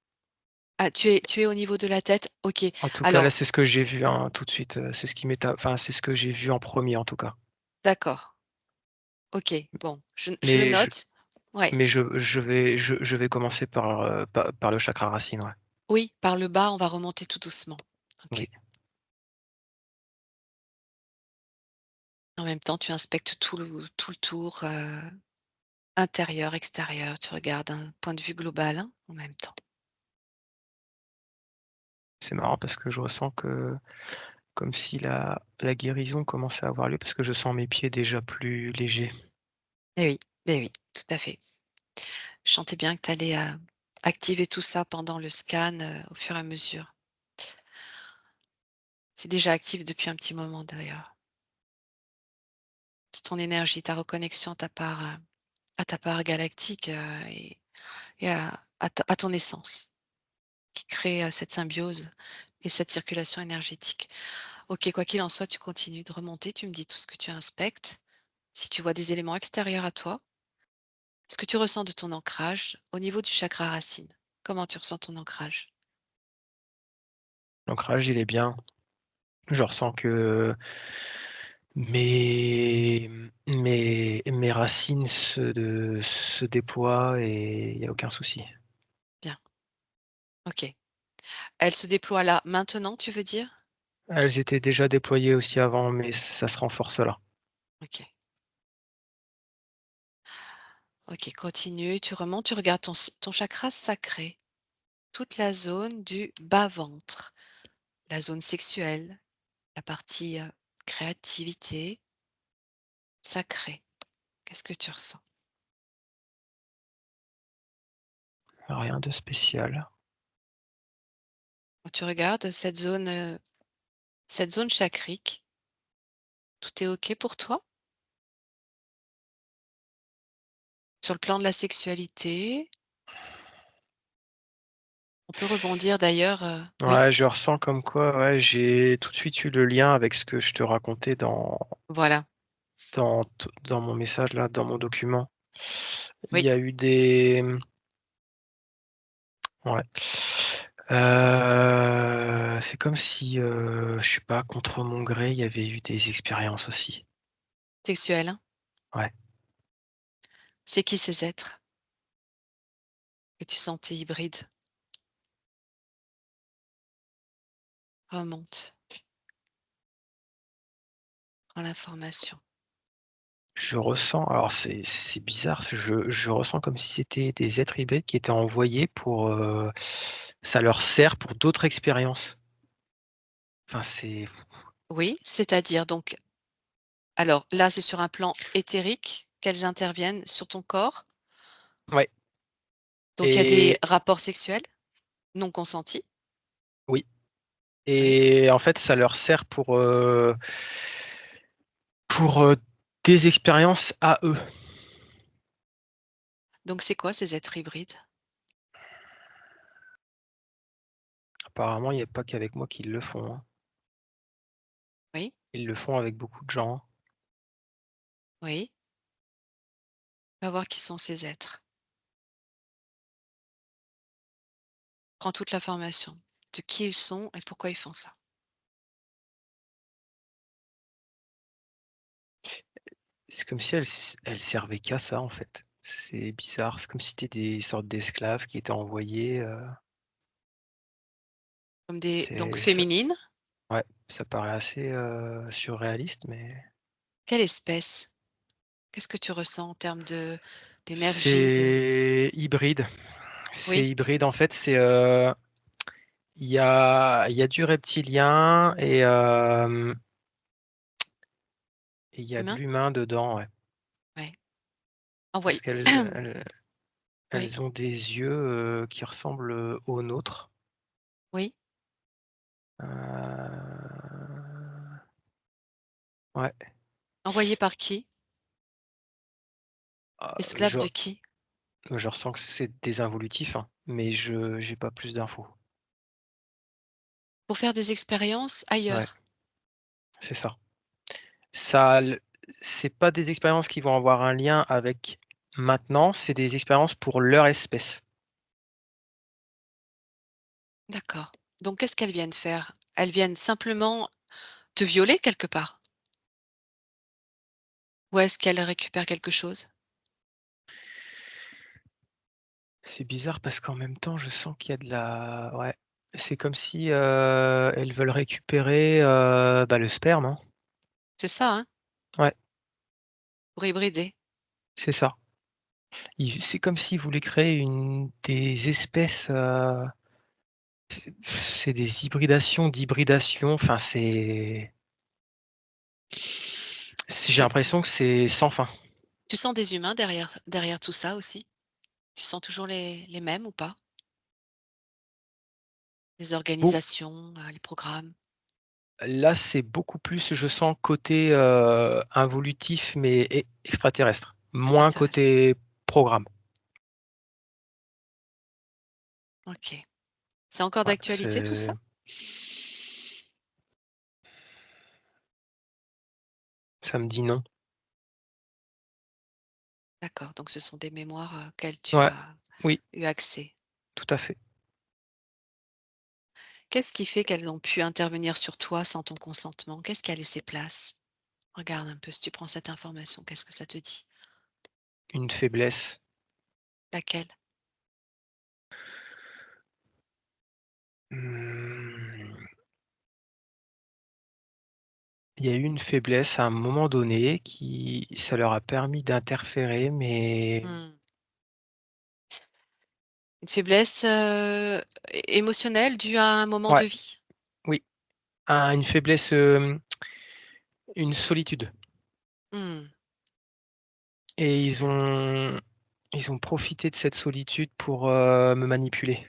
Ah, tu es au niveau de la tête? OK. En tout cas, là, Alors c'est ce que j'ai vu, hein, tout de suite, c'est ce qui m'est a enfin, c'est ce que j'ai vu en premier, en tout cas. d'accord. OK. Bon, je le Mais je note. Ouais. mais je vais commencer par le chakra racine, ouais. Oui, par le bas, on va remonter tout doucement. OK. Oui, En même temps, tu inspectes tout le tour, intérieur, extérieur. Tu regardes un point de vue global, hein, en même temps. c'est marrant parce que je ressens que comme si la guérison commençait à avoir lieu parce que je sens mes pieds déjà plus légers. Eh oui, tout à fait. Je sentais bien que tu allais, activer tout ça pendant le scan, au fur et à mesure. C'est déjà actif depuis un petit moment d'ailleurs. C'est ton énergie, ta reconnexion à ta part galactique, et à ton essence qui crée, cette symbiose et cette circulation énergétique. OK, quoi qu'il en soit, tu continues de remonter, tu me dis tout ce que tu inspectes. Si tu vois des éléments extérieurs à toi, ce que tu ressens de ton ancrage au niveau du chakra racine. Comment tu ressens ton ancrage? L'ancrage, il est bien. Je ressens que mes racines se déploient et il y a aucun souci. Bien, OK. Elle se déploie là, maintenant, tu veux dire? Elles étaient déjà déployées aussi avant, mais ça se renforce là. OK. OK, continue, tu remontes, tu regardes ton chakra sacré, toute la zone du bas-ventre, la zone sexuelle, la partie, créativité, sacrée. Qu'est-ce que tu ressens? Rien de spécial. Quand tu regardes cette zone chakrique, tout est OK pour toi? Sur le plan de la sexualité, on peut rebondir d'ailleurs, oui, Ouais, je ressens comme quoi, ouais, j'ai tout de suite eu le lien avec ce que je te racontais voilà, dans mon message là, dans mon document. Il oui, y a eu des ouais, c'est comme si, je sais pas, contre mon gré, il y avait eu des expériences aussi. sexuel, hein? Ouais, C'est qui ces êtres que tu sentais hybrides? Remonte, prends l'information. je ressens alors c'est bizarre, je ressens comme si c'était des êtres hybrides qui étaient envoyés pour, ça leur sert pour d'autres expériences. Enfin, c'est Oui, c'est-à-dire donc alors là, c'est sur un plan éthérique qu'elles interviennent sur ton corps, ouais donc il y a des et rapports sexuels non consentis? oui. Oui, Et en fait, ça leur sert pour, des expériences à eux. donc c'est quoi ces êtres hybrides? Apparemment, il y a pas qu'avec moi qu'ils le font, hein. Oui, Ils le font avec beaucoup de gens, hein. oui, va voir qui sont ces êtres. Prends toute l'information de qui ils sont et pourquoi ils font ça. C'est comme si elles servaient qu'à ça, en fait. C'est bizarre, c'est comme si c'était des sortes d'esclaves qui étaient envoyés, Comme des donc c'est ça féminines? ouais. Ça paraît assez, surréaliste, mais Quelle espèce? Qu'est-ce que tu ressens en termes de d'énergie, de c'est hybride. C'est oui, hybride, en fait, il y a du reptilien et il y a de humain? l'humain dedans, ouais. Ouais. Parce Envoyé. Oui, qu'elles ont des yeux, qui ressemblent, aux nôtres. oui. Ouais, Envoyé par qui? Esclave je de qui? je ressens que c'est des involutifs, hein, mais je j'ai pas plus d'infos. Pour faire des expériences Ouais, ailleurs. c'est ça. Ça l C'est pas des expériences qui vont avoir un lien avec maintenant, c'est des expériences pour leur espèce. D'accord. Donc qu'est-ce qu'elles viennent faire? Elles viennent simplement te violer quelque part? Ou est-ce qu'elles récupèrent quelque chose? C'est bizarre parce qu'en même temps, je sens qu'il y a de la ouais, c'est comme si, elles veulent récupérer, bah, le sperme, hein. C'est ça, hein? Ouais, Pour hybrider. c'est ça. C'est comme s'ils voulaient créer des espèces, c'est des hybridations d'hybridation, enfin j'ai Tu l'impression que c'est sans fin. tu sens des humains derrière tout ça aussi? Tu sens toujours les mêmes ou pas? Les Beau organisations, les programmes Là, c'est beaucoup plus, je sens, côté, involutif mais extraterrestre, moins extraterrestres? côté programme. OK. C'est encore Ouais, d'actualité tout ça? ça me dit non. D'accord, donc ce sont des mémoires, auxquelles tu Ouais, as oui, eu accès. tout à fait. Qu'est-ce qui fait qu'elles ont pu intervenir sur toi sans ton consentement? Qu'est-ce qui a laissé place? Regarde un peu si tu prends cette information, qu'est-ce que ça te dit? Une faiblesse. Laquelle? Mmh, il y a eu une faiblesse à un moment donné qui ça leur a permis d'interférer, mais Mmh. Une faiblesse, émotionnelle due à un moment ouais, de vie? oui, une faiblesse, une solitude Mmh. et ils ont profité de cette solitude pour, me manipuler.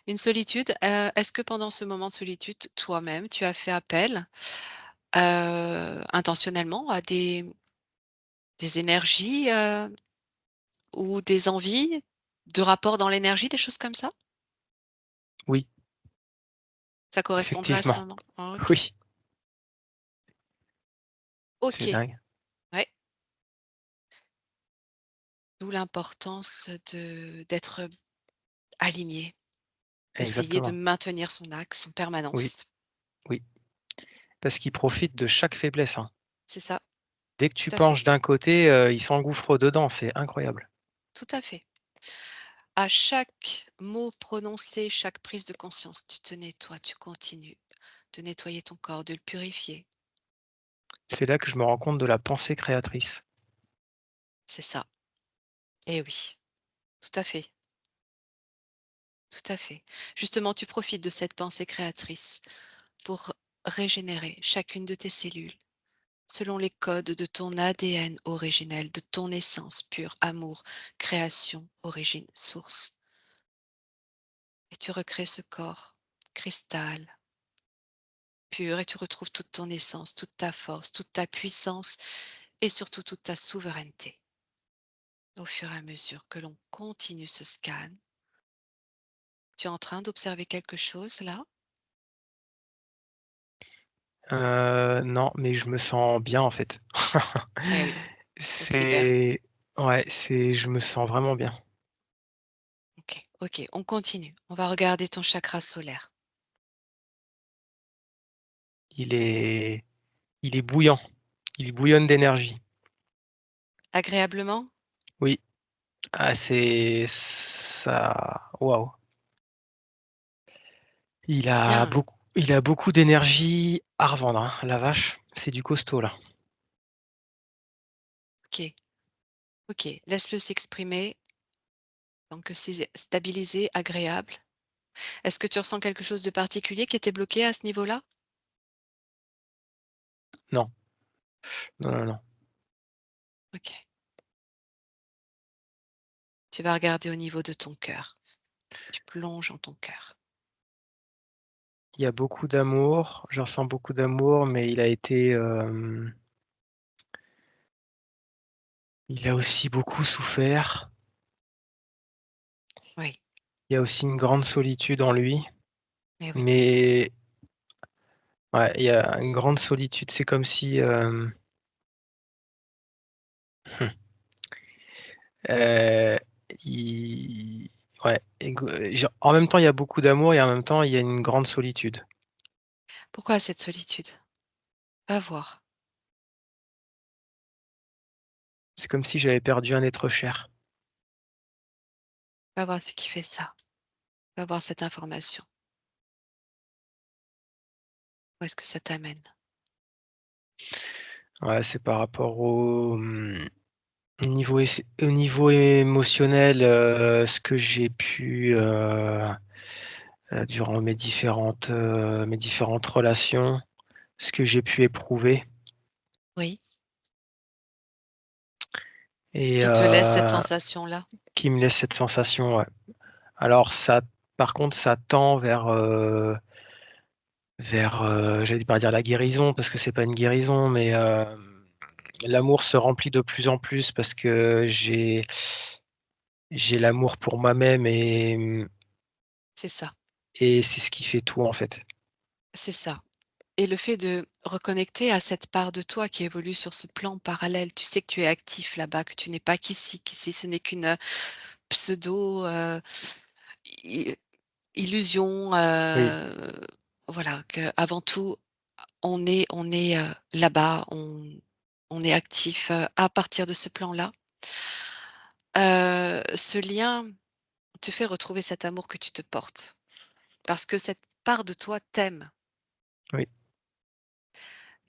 Une solitude, est-ce que pendant ce moment de solitude, toi-même, tu as fait appel, intentionnellement à des énergies, ou des envies de rapport dans l'énergie, des choses comme ça? Oui, Ça correspondrait à ce effectivement. moment? OK. Oui, c'est OK. dingue. Ouais. D'où l'importance d'être aligné, d'essayer de Exactement. maintenir son axe en Oui, permanence. oui, parce qu'ils profitent de chaque faiblesse, hein. C'est ça, Dès que tu tout à fait, penches d'un côté, ils s'engouffrent dedans, c'est incroyable. tout à fait. À chaque mot prononcé, chaque prise de conscience, tu te nettoies, tu continues de nettoyer ton corps, de le purifier. C'est là que je me rends compte de la pensée créatrice. C'est ça. Eh oui, tout à fait, tout à fait. Justement, tu profites de cette pensée créatrice pour régénérer chacune de tes cellules selon les codes de ton ADN originel, de ton essence pure, amour, création, origine, source. Et tu recrées ce corps cristal, pur, et tu retrouves toute ton essence, toute ta force, toute ta puissance et surtout toute ta souveraineté. Au fur et à mesure que l'on continue ce scan, tu es en train d'observer quelque chose là? Non, mais je me sens bien, en fait. Eh oui, on se libère. C'est Ouais, je me sens vraiment bien. Ok, ok, on continue. On va regarder ton chakra solaire. Il est il est bouillant, il bouillonne d'énergie. Agréablement? Oui, c'est ça waouh! Il a Bien. beaucoup Il a beaucoup d'énergie à revendre, hein, la vache, c'est du costaud là. OK, OK, laisse-le s'exprimer tant que c'est stabilisé, agréable. Est-ce que tu ressens quelque chose de particulier qui était bloqué à ce niveau-là? Non, non, non, non. OK. Tu vas regarder au niveau de ton cœur. Tu plonges en ton cœur. Il y a beaucoup d'amour, je ressens beaucoup d'amour, mais il a aussi beaucoup souffert. Oui, Il y a aussi une grande solitude en lui, mais oui. mais ouais, il y a une grande solitude. C'est comme si, heu, il ouais, genre en même temps, il y a beaucoup d'amour et en même temps, il y a une grande solitude. Pourquoi cette solitude? Va voir. C'est comme si j'avais perdu un être cher. Va voir ce qui fait ça. Va voir cette information. Où est-ce que ça t'amène? Ouais, c'est par rapport au niveau émotionnel, ce que j'ai pu, durant mes différentes relations, ce que j'ai pu éprouver Oui, et qui te laisse cette sensation-là? qui me laisse cette sensation, ouais. Alors ça par contre, ça tend j'allais pas dire la guérison parce que c'est pas une guérison, mais, l'amour se remplit de plus en plus parce que j'ai l'amour pour moi-même C'est ça, et c'est ce qui fait tout, en fait. c'est ça. Et le fait de reconnecter à cette part de toi qui évolue sur ce plan parallèle, tu sais que tu es actif là-bas, que tu n'es pas qu'ici ce n'est qu'une pseudo i- illusion, Oui, voilà, que avant tout, on est là-bas, on est actif à partir de ce plan-là. Ce lien te fait retrouver cet amour que tu te portes parce que cette part de toi t'aime. oui,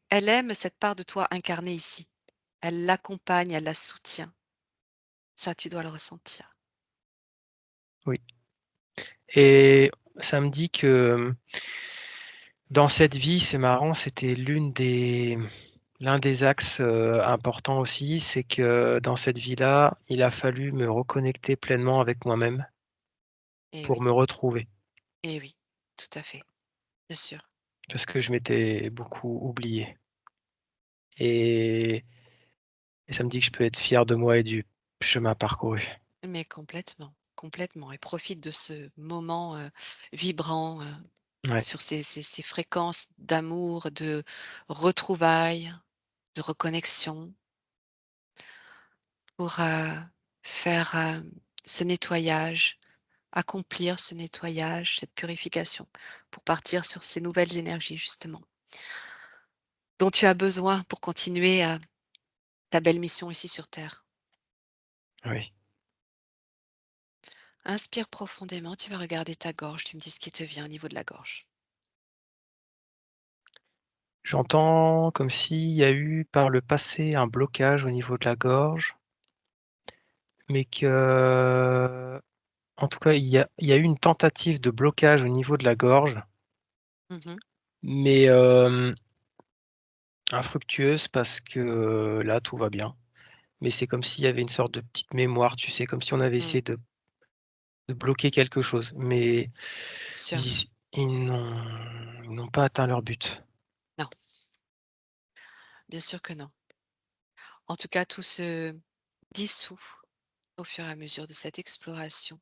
Elle aime cette part de toi incarnée ici. Elle l'accompagne, elle la soutient. Ça, tu dois le ressentir. oui et ça me dit que, dans cette vie, c'est marrant, c'était l'un des axes, importants aussi, c'est que dans cette vie-là, il a fallu me reconnecter pleinement avec moi-même Et pour oui, me retrouver. et oui, tout à fait, bien sûr, Parce que je m'étais beaucoup oublié et ça me dit que je peux être fier de moi et du chemin parcouru. mais complètement, complètement et profite de ce moment, vibrant, Ouais, sur ces fréquences d'amour, de retrouvailles, de reconnexion pour, faire, ce nettoyage, accomplir ce nettoyage, cette purification pour partir sur ces nouvelles énergies justement, dont tu as besoin pour continuer, ta belle mission ici sur terre. oui. Inspire profondément, tu vas regarder ta gorge, tu me dis ce qui te vient au niveau de la gorge. J'entends comme s'il y a eu par le passé un blocage au niveau de la gorge, mais que en tout cas, il y a eu une tentative de blocage au niveau de la gorge, Mmh. mais, infructueuse parce que, là, tout va bien. Mais c'est comme s'il y avait une sorte de petite mémoire, tu sais? Comme si on avait Mmh. essayé de bloquer quelque chose, mais Sûr. ils n'ont pas atteint leur but. Non, bien sûr que non. En tout cas, tout se dissout au fur et à mesure de cette exploration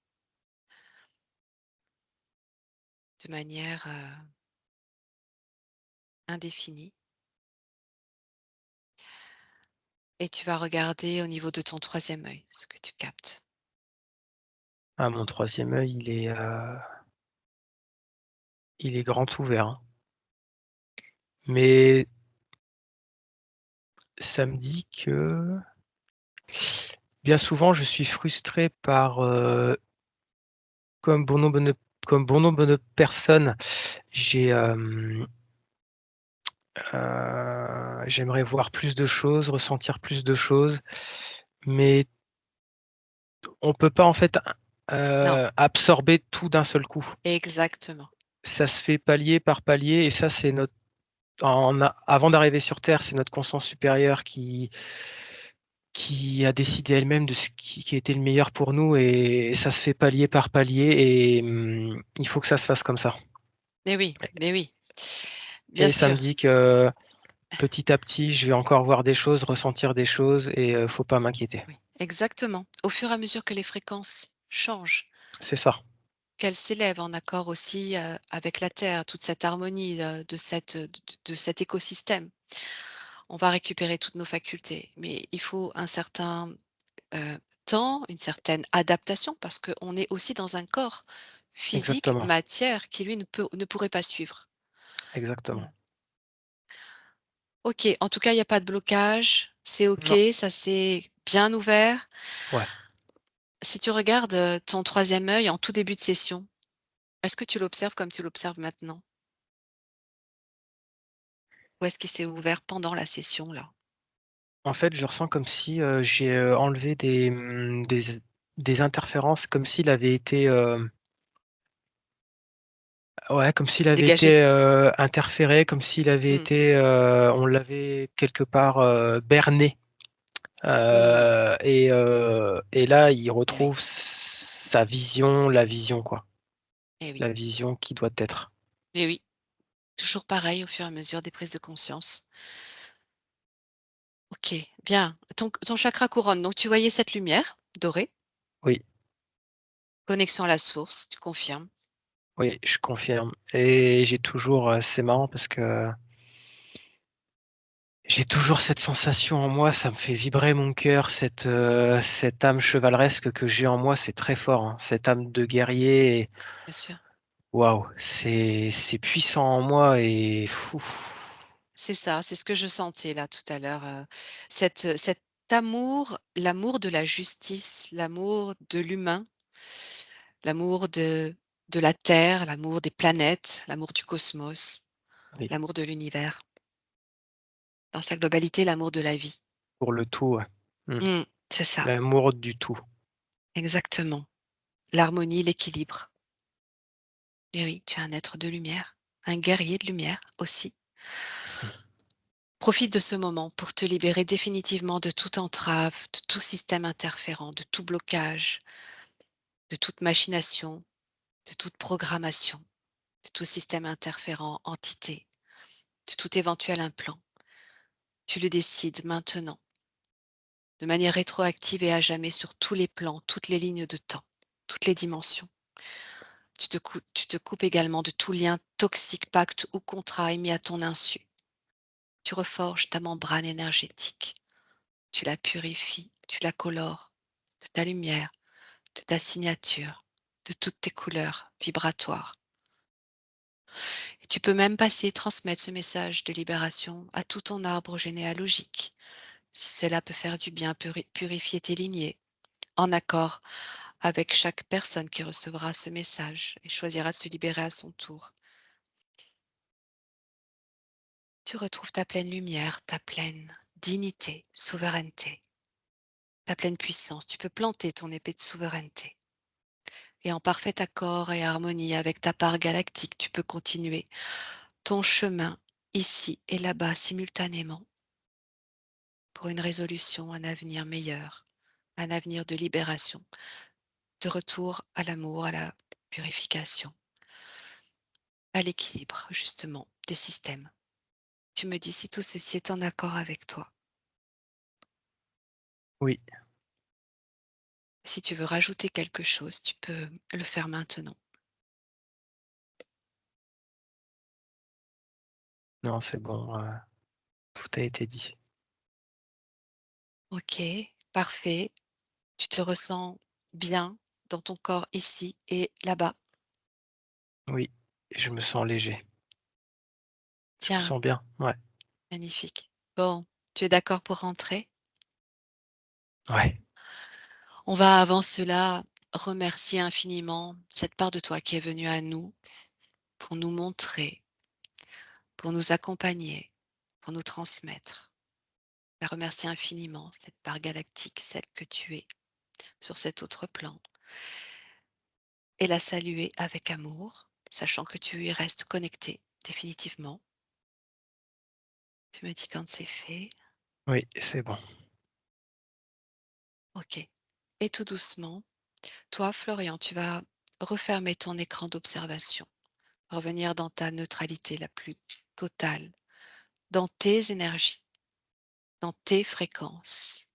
de manière, indéfinie et tu vas regarder au niveau de ton troisième œil, ce que tu captes. Ah, mon troisième œil, il est grand ouvert, hein, mais ça me dit que bien souvent, je suis frustré par, comme bon nombre de comme bon nombre de personnes J'ai, j'aimerais voir plus de choses, ressentir plus de choses, mais on peut pas en fait, Non, absorber tout d'un seul coup. exactement. Ça se fait palier par palier et ça, c'est notre en a avant d'arriver sur terre, c'est notre conscience supérieure qui a décidé elle-même de ce qui était le meilleur pour nous et ça se fait palier par palier et il faut que ça se fasse comme ça Mais oui, bien et ça me sûr, dit que petit à petit, je vais encore voir des choses, ressentir des choses et faut pas m'inquiéter. oui, exactement. Au fur et à mesure que les fréquences changent, C'est ça, qu'elles s'élèvent en accord aussi, avec la terre, toute cette harmonie, de cet écosystème, on va récupérer toutes nos facultés. Mais il faut un certain, temps, une certaine adaptation parce qu'on est aussi dans un corps physique, exactement, matière qui lui ne pourrait pas suivre. exactement. Mmh. OK, en tout cas, il y a pas de blocage, c'est OK, Non, ça s'est bien ouvert. ouais. Si tu regardes, ton troisième œil en tout début de session, est-ce que tu l'observes comme tu l'observes maintenant? Ou est-ce qu'il s'est ouvert pendant la session là? En fait, je ressens comme si, j'ai, enlevé des interférences, comme s'il avait été, ouais, comme s'il avait Dégagé? été, interféré, comme s'il avait Mmh. été, on l'avait quelque part, berné, Mmh. et là, il Eh oui, retrouve sa vision, la vision quoi, eh oui, la vision qui doit être. eh oui. Toujours pareil au fur et à mesure des prises de conscience. OK, bien. Ton chakra couronne, donc tu voyais cette lumière dorée, Oui, connexion à la source, tu confirmes? oui, je confirme et j'ai toujours, c'est marrant parce que j'ai toujours cette sensation en moi, ça me fait vibrer mon cœur, cette âme chevaleresque que j'ai en moi, c'est très fort, hein, cette âme de guerrier et Bien sûr. waouh, c'est puissant en moi et fou. C'est ça, c'est ce que je sentais là tout à l'heure, cet amour, l'amour de la justice, l'amour de l'humain, l'amour de la terre, l'amour des planètes, l'amour du cosmos, Oui, l'amour de l'univers. Dans sa globalité, l'amour de la vie. pour le tout, ouais. Mmh. Mmh, c'est ça, L'amour du tout. exactement. L'harmonie, l'équilibre. Et oui, tu es un être de lumière, un guerrier de lumière aussi. Mmh. Profite de ce moment pour te libérer définitivement de toute entrave, de tout système interférent, de tout blocage, de toute machination, de toute programmation, de tout système interférent, entité, de tout éventuel implant. Tu le décides maintenant, de manière rétroactive et à jamais sur tous les plans, toutes les lignes de temps, toutes les dimensions. Tu te coupes également de tout lien toxique, pacte ou contrat émis à ton insu. Tu reforges ta membrane énergétique. Tu la purifies, tu la colores de ta lumière, de ta signature, de toutes tes couleurs vibratoires. Et tu peux même passer, transmettre ce message de libération à tout ton arbre généalogique. Si cela peut faire du bien, purifier tes lignées, en accord avec chaque personne qui recevra ce message et choisira de se libérer à son tour. Tu retrouves ta pleine lumière, ta pleine dignité, souveraineté, ta pleine puissance. Tu peux planter ton épée de souveraineté. Et en parfait accord et harmonie avec ta part galactique, tu peux continuer ton chemin ici et là-bas simultanément pour une résolution, un avenir meilleur, un avenir de libération, de retour à l'amour, à la purification, à l'équilibre justement des systèmes. Tu me dis si tout ceci est en accord avec toi. Oui, Si tu veux rajouter quelque chose, tu peux le faire maintenant. non, c'est bon, tout a été dit. Ok, parfait. Tu te ressens bien dans ton corps ici et là-bas. Oui, je me sens léger. Je me Bien, sens bien, ouais, magnifique. Bon, tu es d'accord pour rentrer? ouais, On va avant cela remercier infiniment cette part de toi qui est venue à nous pour nous montrer, pour nous accompagner, pour nous transmettre. La remercier infiniment, cette part galactique, celle que tu es sur cet autre plan, et la saluer avec amour, sachant que tu y restes connecté définitivement. Tu me dis quand c'est fait. Oui, c'est bon. OK. Et tout doucement, toi, Florian, tu vas refermer ton écran d'observation, revenir dans ta neutralité la plus totale, dans tes énergies, dans tes fréquences.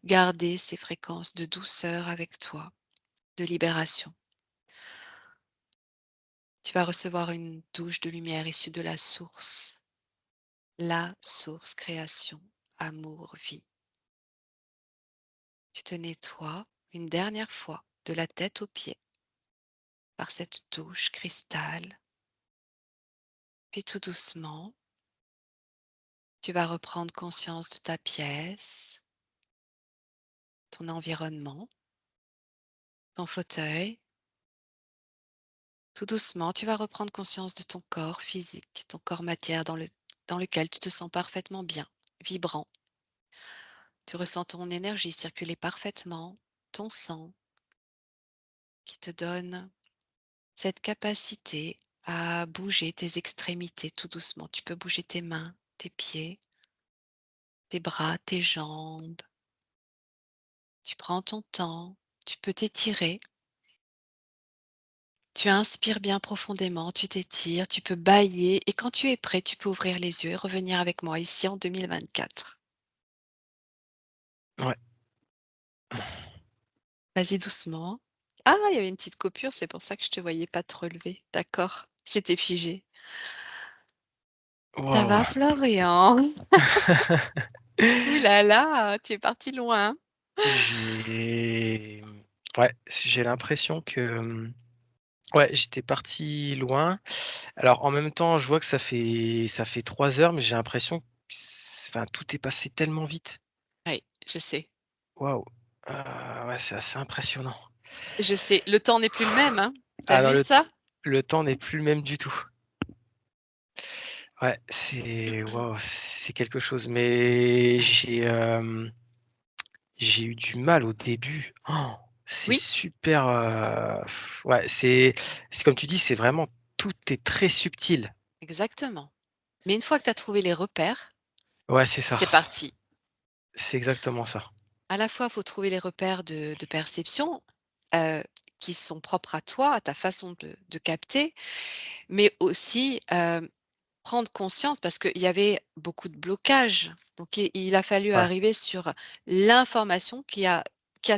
Garder ces fréquences de douceur avec toi, de libération. Tu vas recevoir une douche de lumière issue de la source création, amour, vie. Tu te nettoies une dernière fois de la tête aux pieds par cette douche cristal, puis tout doucement, tu vas reprendre conscience de ta pièce, ton environnement, ton fauteuil. Tout doucement, tu vas reprendre conscience de ton corps physique, ton corps matière dans lequel tu te sens parfaitement bien, vibrant. Tu ressens ton énergie circuler parfaitement, ton sang qui te donne cette capacité à bouger tes extrémités tout doucement. Tu peux bouger tes mains, tes pieds, tes bras, tes jambes. Tu prends ton temps, tu peux t'étirer. Tu inspires bien profondément, tu t'étires, tu peux bâiller et quand tu es prêt, tu peux ouvrir les yeux et revenir avec moi ici en 2024. Ouais. Vas-y doucement. Ah, il y avait une petite coupure, c'est pour ça que je te voyais pas te relever. D'accord, c'était figé. Ça va, Waouh! Florian? Ouh là là, tu es parti loin. J'ai ouais, j'ai l'impression que, ouais, j'étais parti loin. Alors, en même temps, je vois que ça fait 3 heures, mais j'ai l'impression que enfin, tout est passé tellement vite. Oui, je sais. Waouh! Ouais, c'est assez impressionnant. Je sais, le temps n'est plus le même, hein. Tu Ah non, vu ça? le temps n'est plus le même du tout. Ouais, c'est waouh, c'est quelque chose, mais Ouais. j'ai eu du mal au début. Oh, c'est Oui, super, ouais, c'est comme tu dis, c'est vraiment tout est très subtil. exactement. Mais une fois que tu as trouvé les repères, Ouais, c'est ça. c'est parti. C'est exactement ça. À la fois, il faut trouver les repères de perception, heu, qui sont propres à toi, à ta façon de capter, mais aussi, prendre conscience parce qu'il y avait beaucoup de blocages. Donc il a fallu Ouais. arriver sur l'information qui a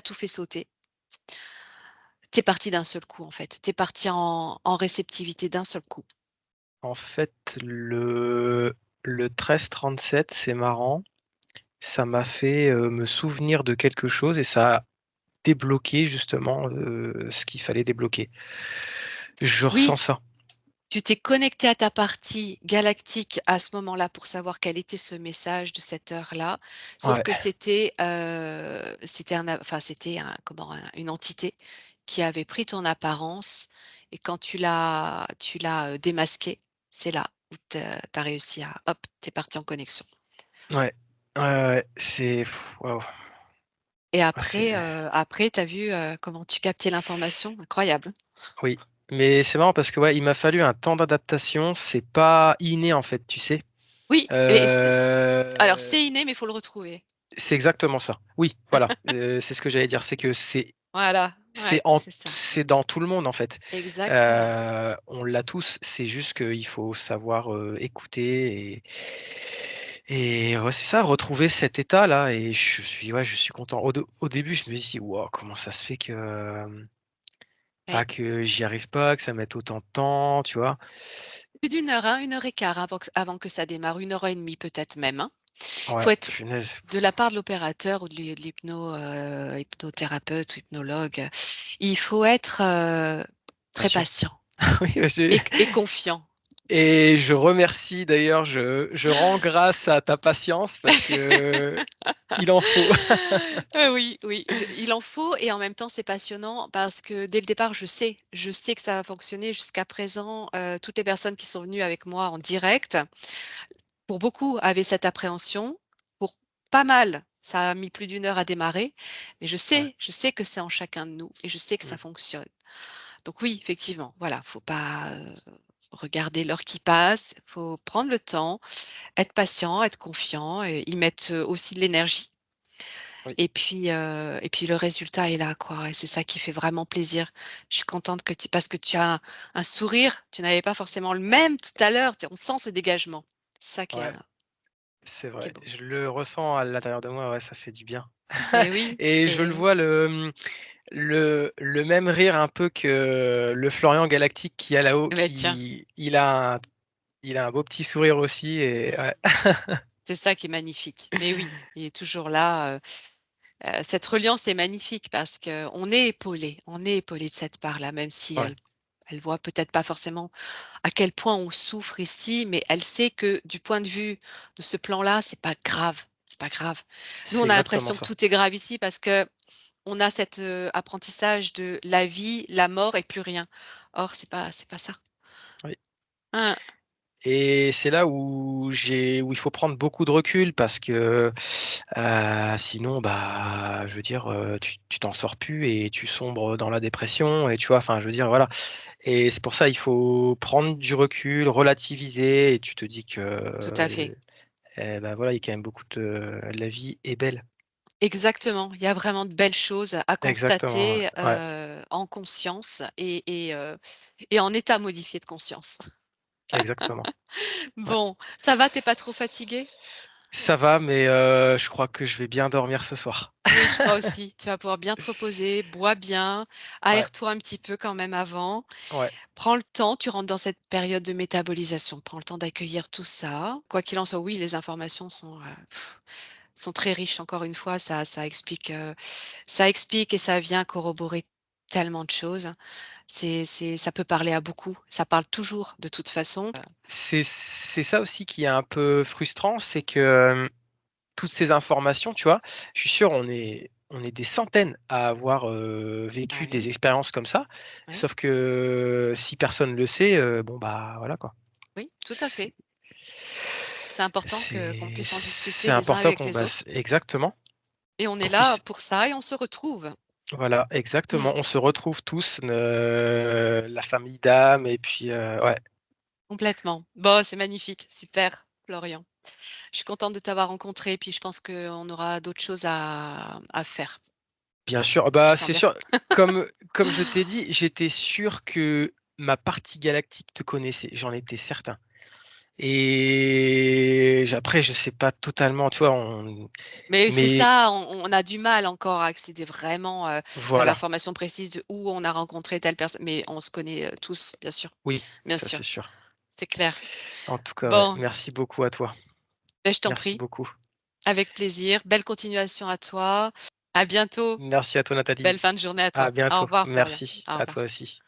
tout fait sauter. Tu es parti d'un seul coup, en fait. Tu es parti en réceptivité d'un seul coup. En fait, le 13-37, c'est marrant, ça m'a fait, me souvenir de quelque chose et ça a débloqué justement, ce qu'il fallait débloquer. Je Oui, ressens ça. tu t'es connecté à ta partie galactique à ce moment-là pour savoir quel était ce message de cette heure-là, sauf Ouais, que c'était c'était un comment? Une entité qui avait pris ton apparence et quand tu l'as démasqué, c'est là où tu as réussi à hop, tu es parti en connexion ouais, ouais, ouais, c'est waouh, et ah c'est après tu as vu, comment tu captais l'information? Incroyable. oui, mais c'est marrant parce que, ouais, il m'a fallu un temps d'adaptation, c'est pas inné en fait, tu sais? Oui, et alors Heu, c'est inné, mais il faut le retrouver. c'est exactement ça. Oui, voilà, c'est ce que j'allais dire, c'est que Voilà, ouais, c'est ça. c'est dans tout le monde, en fait. Exactement. On l'a tous, c'est juste qu'il faut savoir, écouter et ouais, c'est ça, retrouver cet état-là et je suis content. Au début, je me suis dit: «Waouh, comment ça se fait que, Oui. que j'y arrive pas, que ça mette autant de temps?» tu vois? Plus d'une heure, hein, 1 heure et quart avant que ça démarre, 1 heure et demie peut-être même, hein. Il Ouais, faut être punaise. de la part de l'opérateur ou de hypnothérapeute ou hypnologue, il faut être, très Patient. patient Oui, bah, et confiant. et je remercie d'ailleurs, je rends grâce à ta patience parce que il en faut. Oui, oui, il en faut et en même temps, c'est passionnant parce que dès le départ, je sais que ça va fonctionner. Jusqu'à présent, toutes les personnes qui sont venues avec moi en direct, pour beaucoup, avaient cette appréhension. Pour pas mal, ça a mis plus d'1 heure à démarrer, mais Ouais. je sais que c'est en chacun de nous et je sais que ça Mmh. fonctionne. Donc oui, effectivement, voilà, faut pas, regarder l'heure qui passe, faut prendre le temps, être patient, être confiant et y mettre, aussi de l'énergie Oui. et puis le résultat est là, quoi et c'est ça qui fait vraiment plaisir. Je suis contente que tu parce que tu as un sourire, tu n'avais pas forcément le même tout à l'heure, tu on sent ce dégagement. C'est ça Ouais, c'est qui est vrai. beau. Je le ressens à l'intérieur de moi, ouais, ça fait du bien. Et oui, Et je et le oui. vois le même rire un peu que le Florian Galactique qui est là-haut, Eh beh, tiens, qui il a un beau petit sourire aussi et mmh, ouais. c'est ça qui est magnifique. Mais oui, il est toujours là, cette reliance est magnifique parce on est épaulé de cette part-là, même si Ouais, elle voit peut-être pas forcément à quel point on souffre ici, mais elle sait que du point de vue de ce plan-là, c'est pas grave, c'est pas grave. Nous, c'est on a exactement l'impression que ça. tout est grave ici parce qu'on a cet, apprentissage de la vie, la mort et plus rien. Or c'est pas ça. Oui. Hein, Et c'est là où il faut prendre beaucoup de recul parce que, sinon, bah, je veux dire, tu t'en sors plus et tu sombres dans la dépression et tu vois? Enfin, je veux dire, voilà. Et c'est pour ça, il faut prendre du recul, relativiser et tu te dis que, tout à fait. bah, voilà, il y a quand même beaucoup de la vie est belle. Exactement, il y a vraiment de belles choses à Exactement, constater, ouais, ouais, en conscience et en état modifié de conscience. exactement, ouais. Bon, ça va, tu es pas trop fatigué? Ça va, mais je crois que je vais bien dormir ce soir. Oui, je crois aussi. Tu vas pouvoir bien te reposer, bois bien, Ouais, aère-toi un petit peu quand même avant. ouais, Prends le temps, tu rentres dans cette période de métabolisation. Prends le temps d'accueillir tout ça. Quoi qu'il en soit, oui, les informations sont très riches. Encore une fois, ça explique et ça vient corroborer tellement de choses. Ça peut parler à beaucoup. Ça parle toujours de toute façon. c'est ça aussi qui est un peu frustrant, c'est que, toutes ces informations, tu vois? Je suis sûr on est des centaines à avoir, vécu des Oui, expériences comme ça, oui, sauf que si personne le sait, bon, bah, voilà, quoi. oui, tout à C'est fait. C'est important que qu'on puisse en c'est discuter les uns important avec qu'on les basse autres exactement, et on est qu'on là puisse pour ça et on se retrouve. voilà, Mmh, exactement, on se retrouve tous, la famille d'âme et puis, ouais, complètement. Bon, c'est magnifique, super, Florian. Je suis contente de t'avoir rencontré, puis je pense qu'on aura d'autres choses à faire. bien sûr, Je bah, sens c'est bien. sûr, comme je t'ai dit, j'étais sûr que ma partie galactique te connaissait, j'en étais certain. Et après, je sais pas totalement, tu vois? Mais c'est Mais ça, on a du mal encore à accéder vraiment, à voilà, l'information précise de où on a rencontré telle personne, mais on se connaît, tous, oui, bien ça sûr, c'est sûr. c'est clair. En tout cas, ouais, Bon, merci beaucoup à toi. beh, je t'en Merci prie, beaucoup. avec plaisir. Belle continuation à toi. À bientôt. Merci à toi, Belle Nathalie. fin de journée à À toi. Au bientôt. revoir Florian. Merci, Au à toi revoir. aussi.